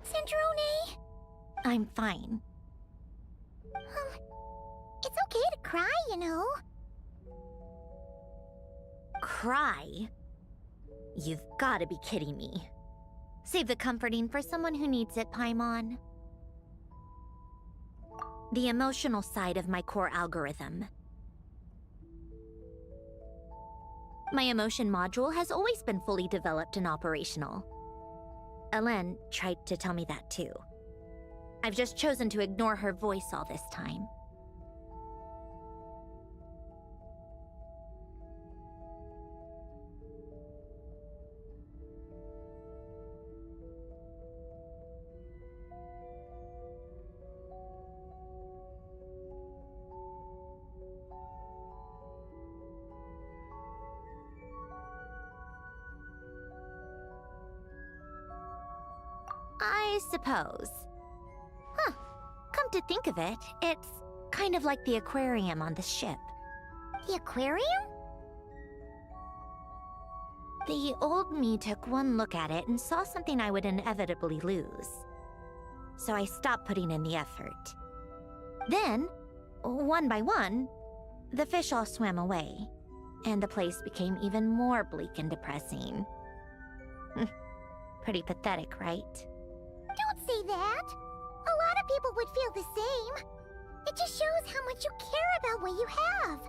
Sandrone! I'm fine. It's okay to cry, you know. Cry? You've gotta be kidding me. Save the comforting for someone who needs it, Paimon. The emotional side of my core algorithm. My emotion module has always been fully developed and operational. Alen tried to tell me that too. I've just chosen to ignore her voice all this time. I suppose. Huh. Come to think of it, it's kind of like the aquarium on the ship. The aquarium? The old me took one look at it and saw something I would inevitably lose. So I stopped putting in the effort. Then, one by one, the fish all swam away, and the place became even more bleak and depressing. Pretty pathetic, right? Don't say that. A lot of people would feel the same. It just shows how much you care about what you have.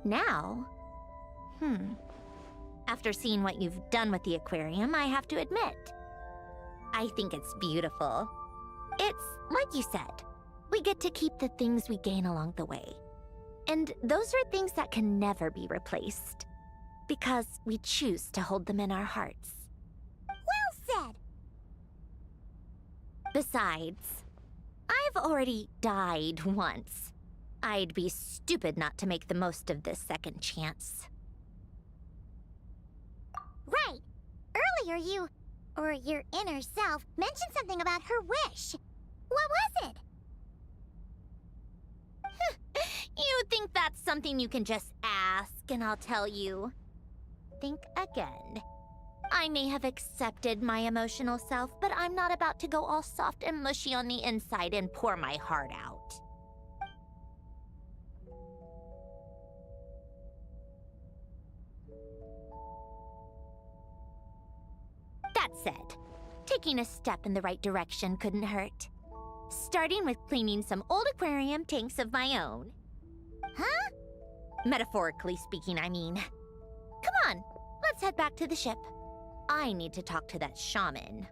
Now? After seeing what you've done with the aquarium, I have to admit, I think it's beautiful. It's like you said, we get to keep the things we gain along the way. And those are things that can never be replaced, because we choose to hold them in our hearts. Well said. Besides, I've already died once. I'd be stupid not to make the most of this second chance. Right. Earlier you, or your inner self, mentioned something about her wish. What was it? You think that's something you can just ask and I'll tell you? Think again. I may have accepted my emotional self, but I'm not about to go all soft and mushy on the inside and pour my heart out. That said, taking a step in the right direction couldn't hurt. Starting with cleaning some old aquarium tanks of my own. Huh? Metaphorically speaking, I mean. Come on, let's head back to the ship. I need to talk to that shaman.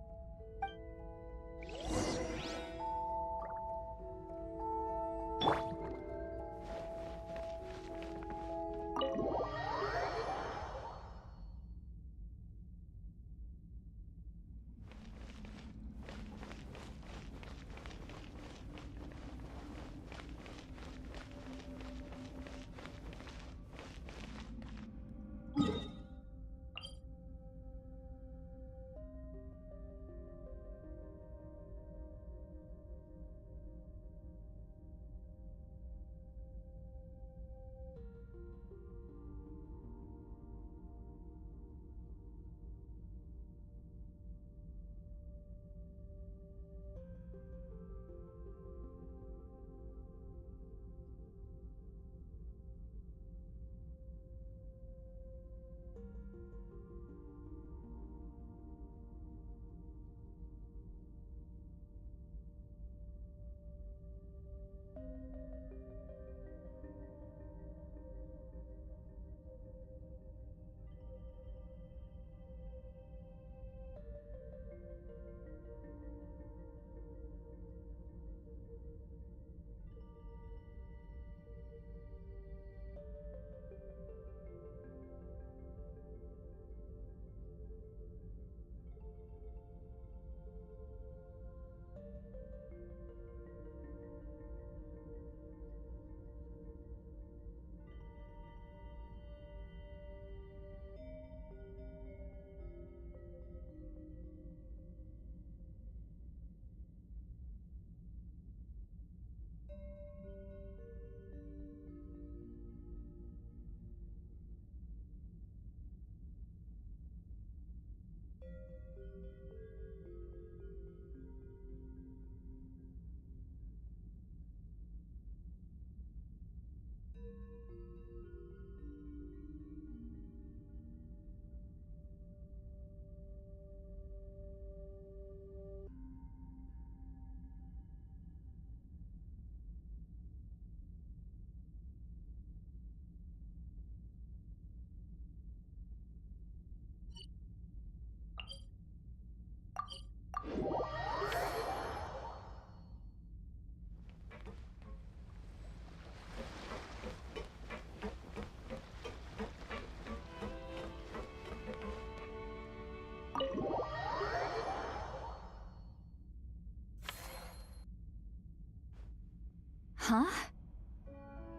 Huh?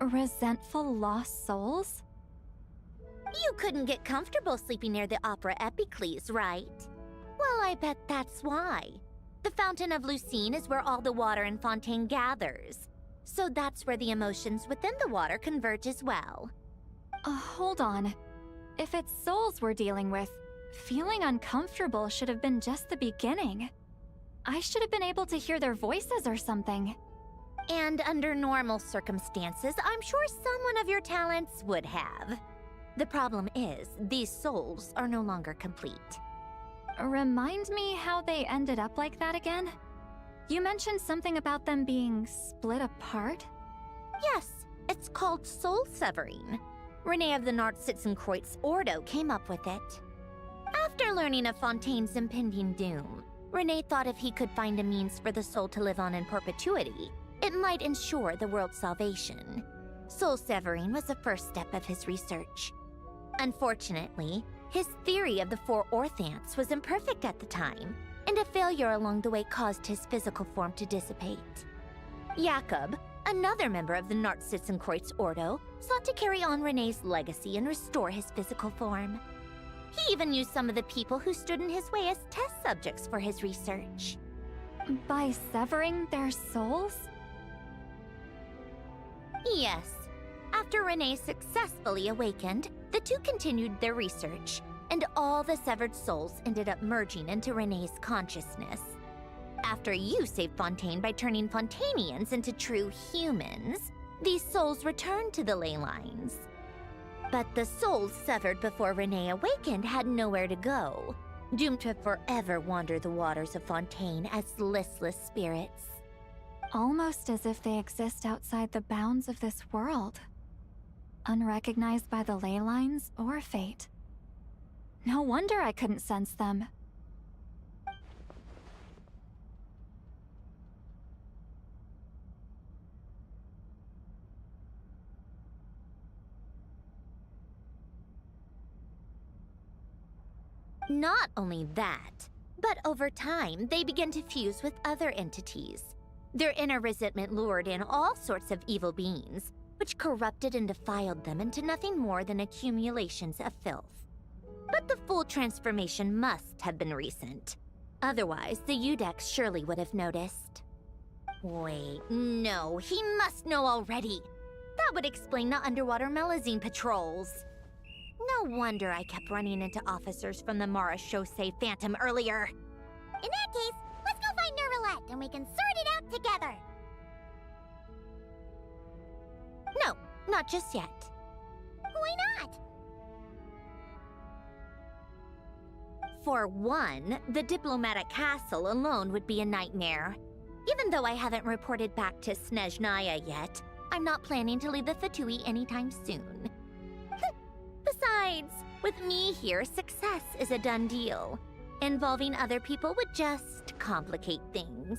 Resentful lost souls? You couldn't get comfortable sleeping near the opera Epicles, right? Well, I bet that's why. The Fountain of Lucine is where all the water in Fontaine gathers. So that's where the emotions within the water converge as well. Hold on. If it's souls we're dealing with, feeling uncomfortable should have been just the beginning. I should have been able to hear their voices or something. And under normal circumstances, I'm sure someone of your talents would have. The problem is, these souls are no longer complete. Remind me how they ended up like that again? You mentioned something about them being split apart? Yes, it's called soul severing. Renee of the Nartsitzenkreuz Ordo came up with it. After learning of Fontaine's impending doom, Renee thought if he could find a means for the soul to live on in perpetuity, it might ensure the world's salvation. Soul severing was the first step of his research. Unfortunately, his theory of the four orthants was imperfect at the time, and a failure along the way caused his physical form to dissipate. Jakob, another member of the Nartsitzenkreuz Ordo, sought to carry on Renee's legacy and restore his physical form. He even used some of the people who stood in his way as test subjects for his research. By severing their souls? Yes. After Renee successfully awakened, the two continued their research, and all the severed souls ended up merging into Renee's consciousness. After you saved Fontaine by turning Fontainians into true humans, these souls returned to the ley lines. But the souls severed before Renee awakened had nowhere to go, doomed to forever wander the waters of Fontaine as listless spirits. Almost as if they exist outside the bounds of this world. Unrecognized by the ley lines or fate. No wonder I couldn't sense them. Not only that, but over time, they began to fuse with other entities. Their inner resentment lured in all sorts of evil beings, which corrupted and defiled them into nothing more than accumulations of filth. But the full transformation must have been recent. Otherwise, the Udex surely would have noticed. Wait, no, he must know already. That would explain the underwater Melazine patrols. No wonder I kept running into officers from the Mara Chaussee Phantom earlier. In that case, let's go find Nervalette and we can sort it out together. No, not just yet. Why not? For one, the diplomatic castle alone would be a nightmare. Even though I haven't reported back to Snezhnaya yet, I'm not planning to leave the Fatui anytime soon. Besides, with me here, success is a done deal. Involving other people would just complicate things.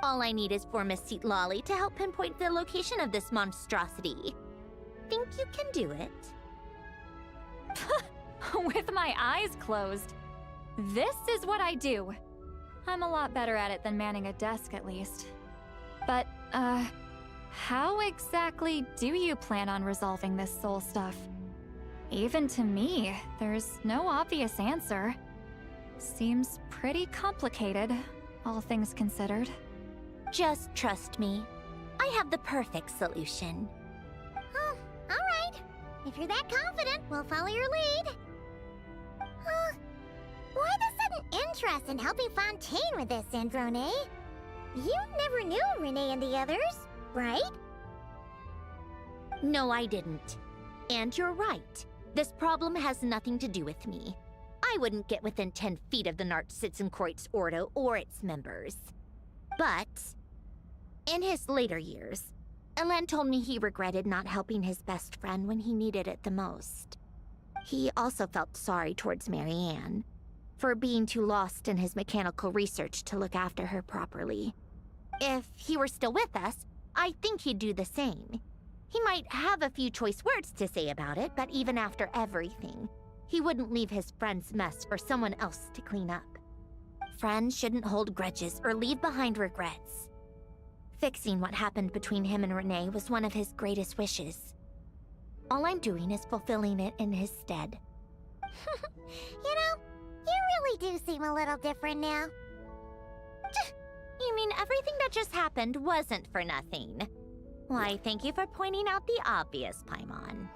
All I need is for Miss Lolly to help pinpoint the location of this monstrosity. Think you can do it? With my eyes closed. This is what I do. I'm a lot better at it than manning a desk, at least. But, how exactly do you plan on resolving this soul stuff? Even to me, there's no obvious answer. Seems pretty complicated, all things considered. Just trust me. I have the perfect solution. Oh, all right. If you're that confident, we'll follow your lead. Why the sudden interest in helping Fontaine with this, Sandrone? You never knew Renee and the others, right? No, I didn't. And you're right. This problem has nothing to do with me. I wouldn't get within 10 feet of the Nartsitzenkreuz Ordo or its members. But in his later years, Elen told me he regretted not helping his best friend when he needed it the most. He also felt sorry towards Marianne for being too lost in his mechanical research to look after her properly. If he were still with us, I think he'd do the same. He might have a few choice words to say about it, but even after everything, he wouldn't leave his friend's mess for someone else to clean up. Friends shouldn't hold grudges or leave behind regrets. Fixing what happened between him and Renee was one of his greatest wishes. All I'm doing is fulfilling it in his stead. You know, you really do seem a little different now. You mean everything that just happened wasn't for nothing? Why, thank you for pointing out the obvious, Paimon.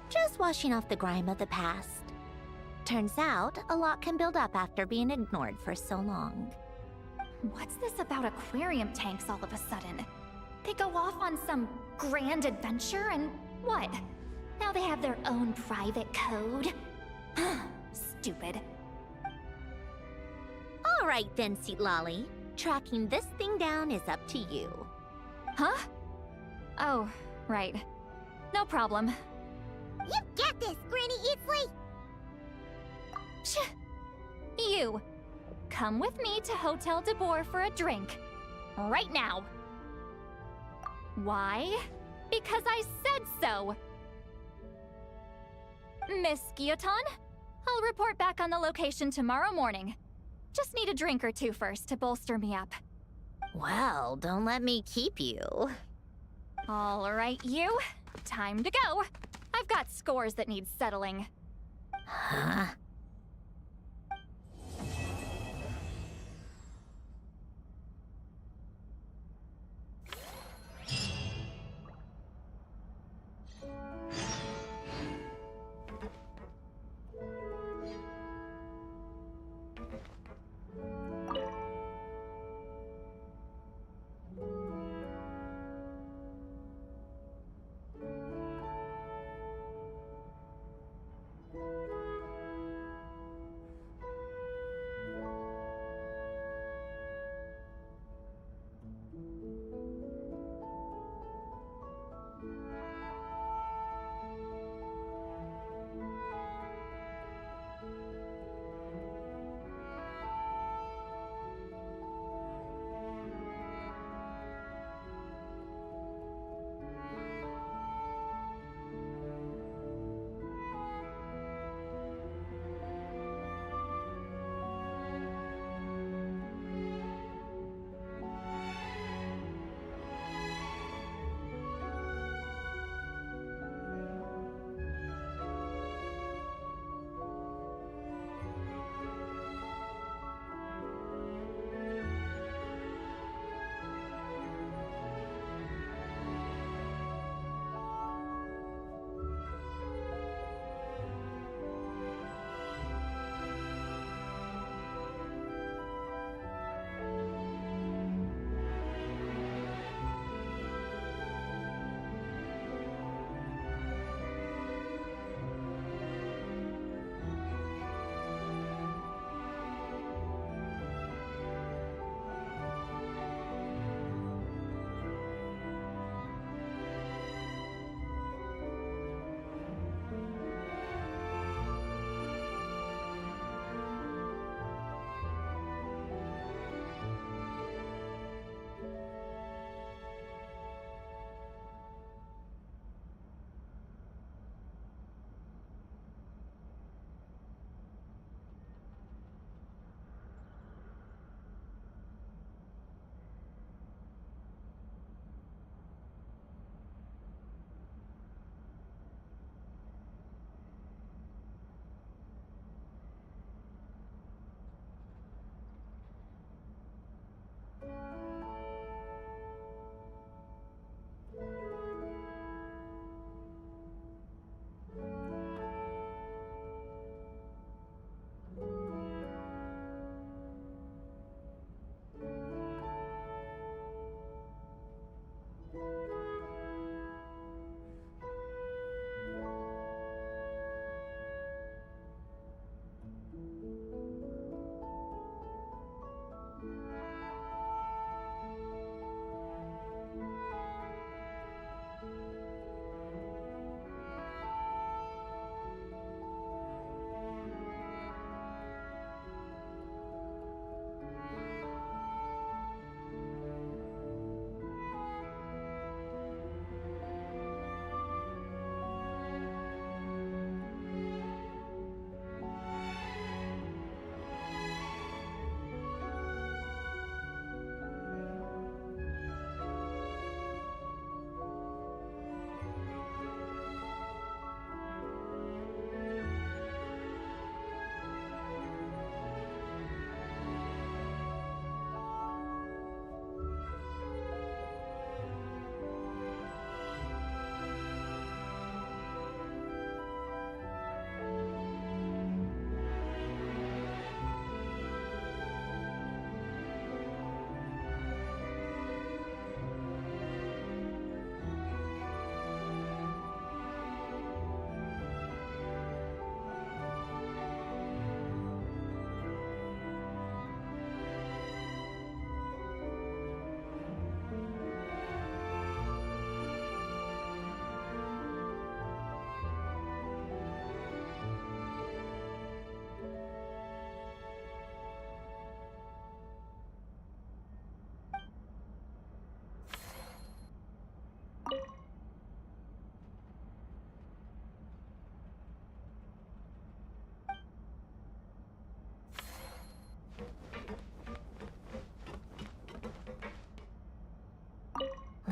Just washing off the grime of the past. Turns out, a lot can build up after being ignored for so long. What's this about aquarium tanks all of a sudden? They go off on some grand adventure and what? Now they have their own private code? Stupid. All right then, Lolly. Tracking this thing down is up to you. Huh? Oh, right. No problem. You got this, Granny Eatsley! You! Come with me to Hotel de Boer for a drink. Right now. Why? Because I said so! Miss Guillotin, I'll report back on the location tomorrow morning. Just need a drink or two first to bolster me up. Well, don't let me keep you. All right, you. Time to go. I've got scores that need settling. Huh?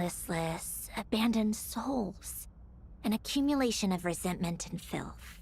listless, abandoned souls. An accumulation of resentment and filth.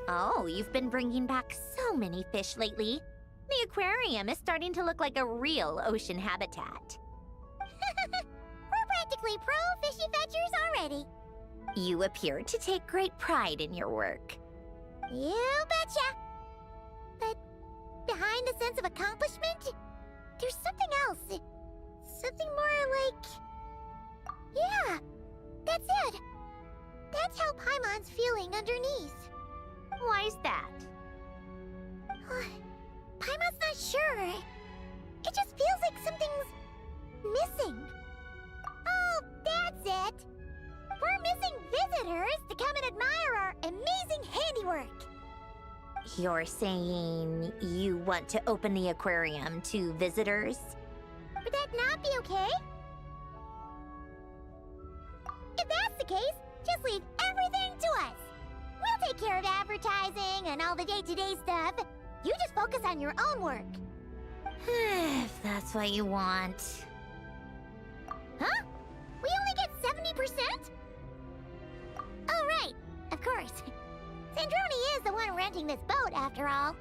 Oh, you've been bringing back so many fish lately. The aquarium is starting to look like a real ocean habitat. We're practically pro fishy fetchers already. You appear to take great pride in your work. You betcha. But behind the sense of accomplishment, there's something else. Something more like... Yeah, that's it. That's how Paimon's feeling underneath. Why's that? Paimon's not sure. It just feels like something's missing. Oh, that's it. We're missing visitors to come and admire our amazing handiwork. You're saying you want to open the aquarium to visitors? Would that not be okay? If that's the case, just leave everything to us. We'll take care of advertising and all the day-to-day stuff. You just focus on your own work. If that's what you want. Huh? We only get 70%? Oh, right. Of course. Sandrone is the one renting this boat, after all.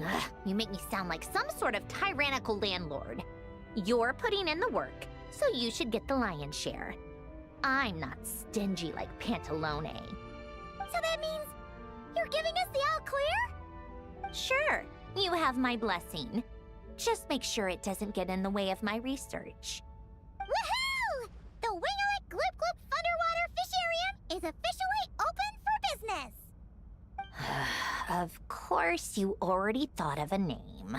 Ugh, you make me sound like some sort of tyrannical landlord. You're putting in the work, so you should get the lion's share. I'm not stingy like Pantalone. So that means you're giving us the all clear? Sure, you have my blessing. Just make sure it doesn't get in the way of my research. Woohoo! The Wingalik Gloop Gloop Underwater Fisharium is officially open for business! Of course, you already thought of a name.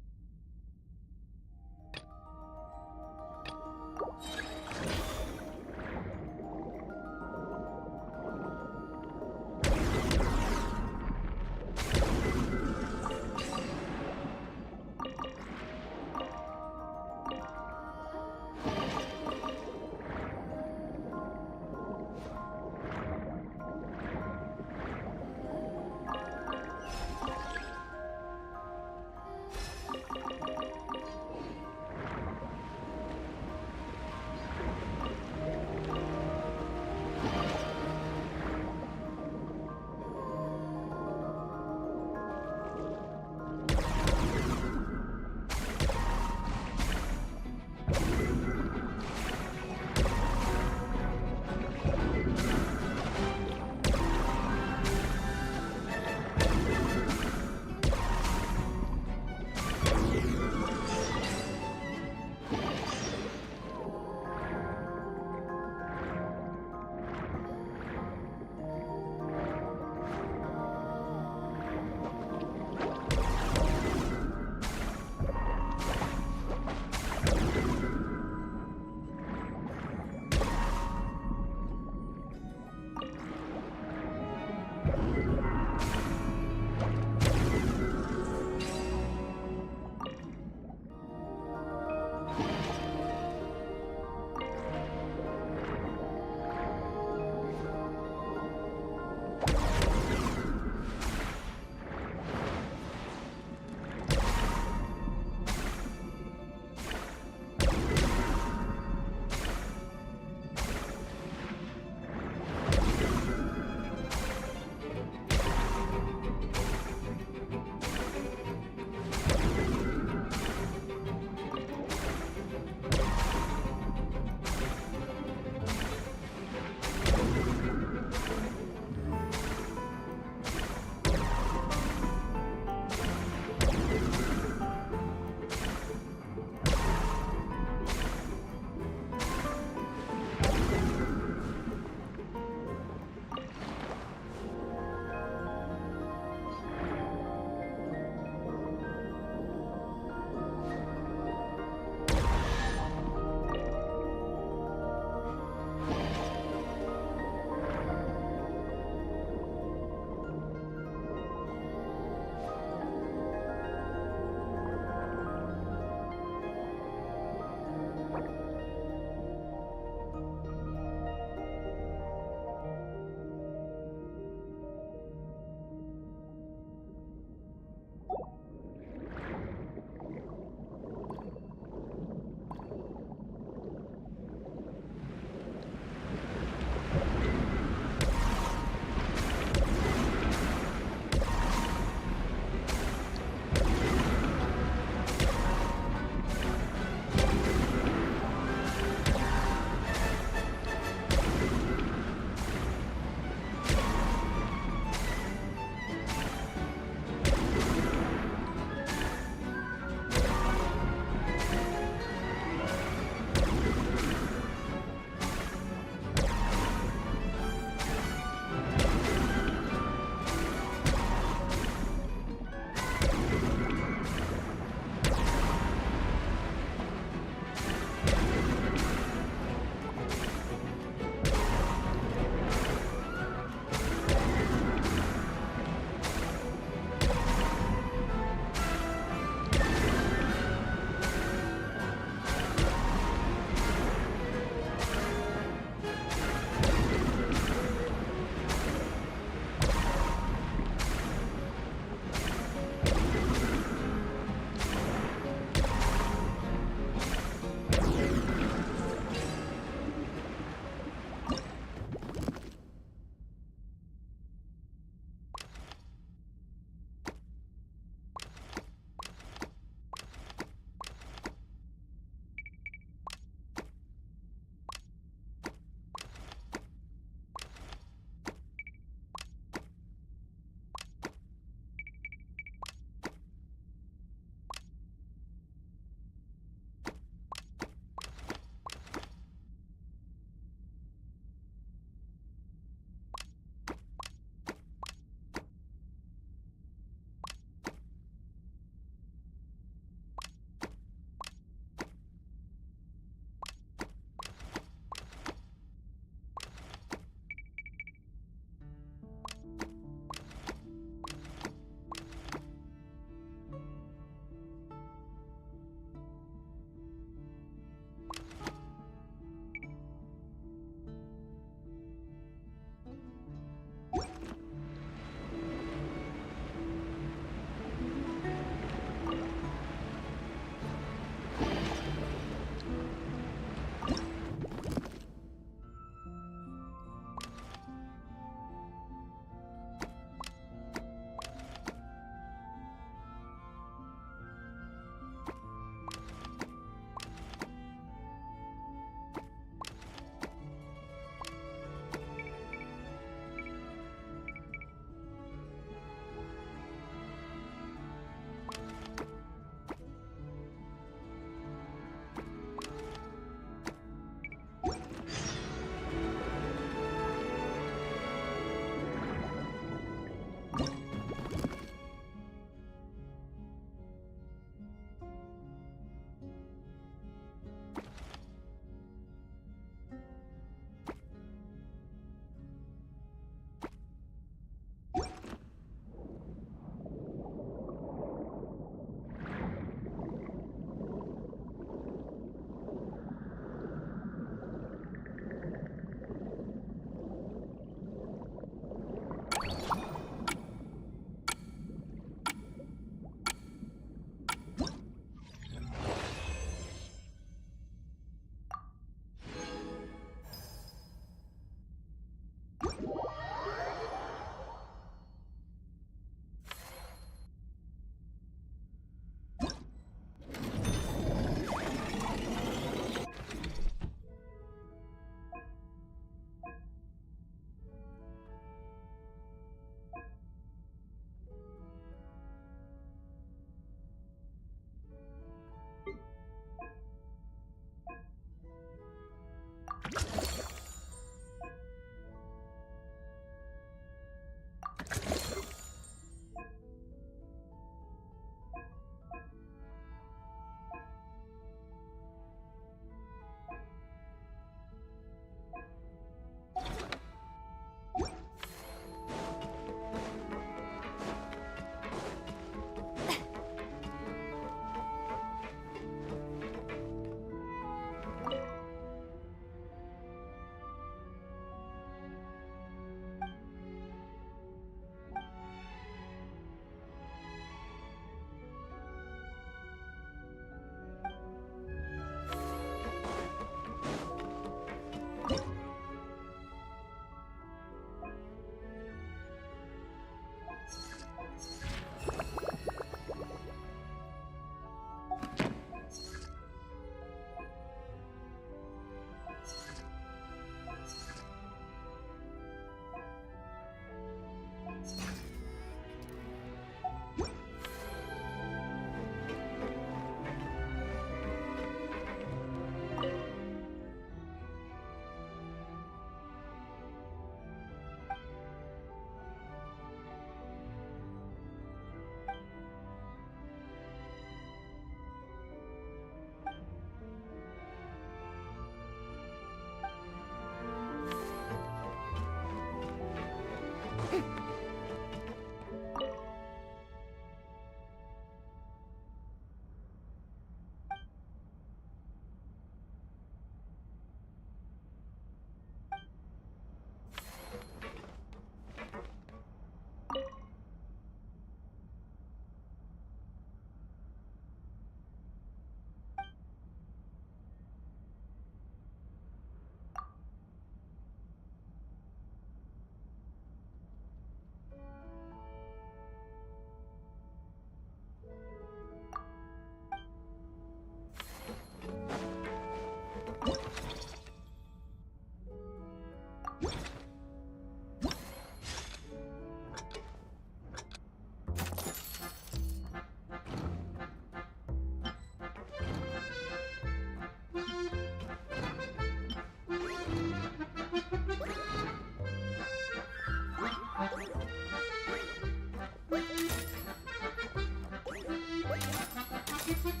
you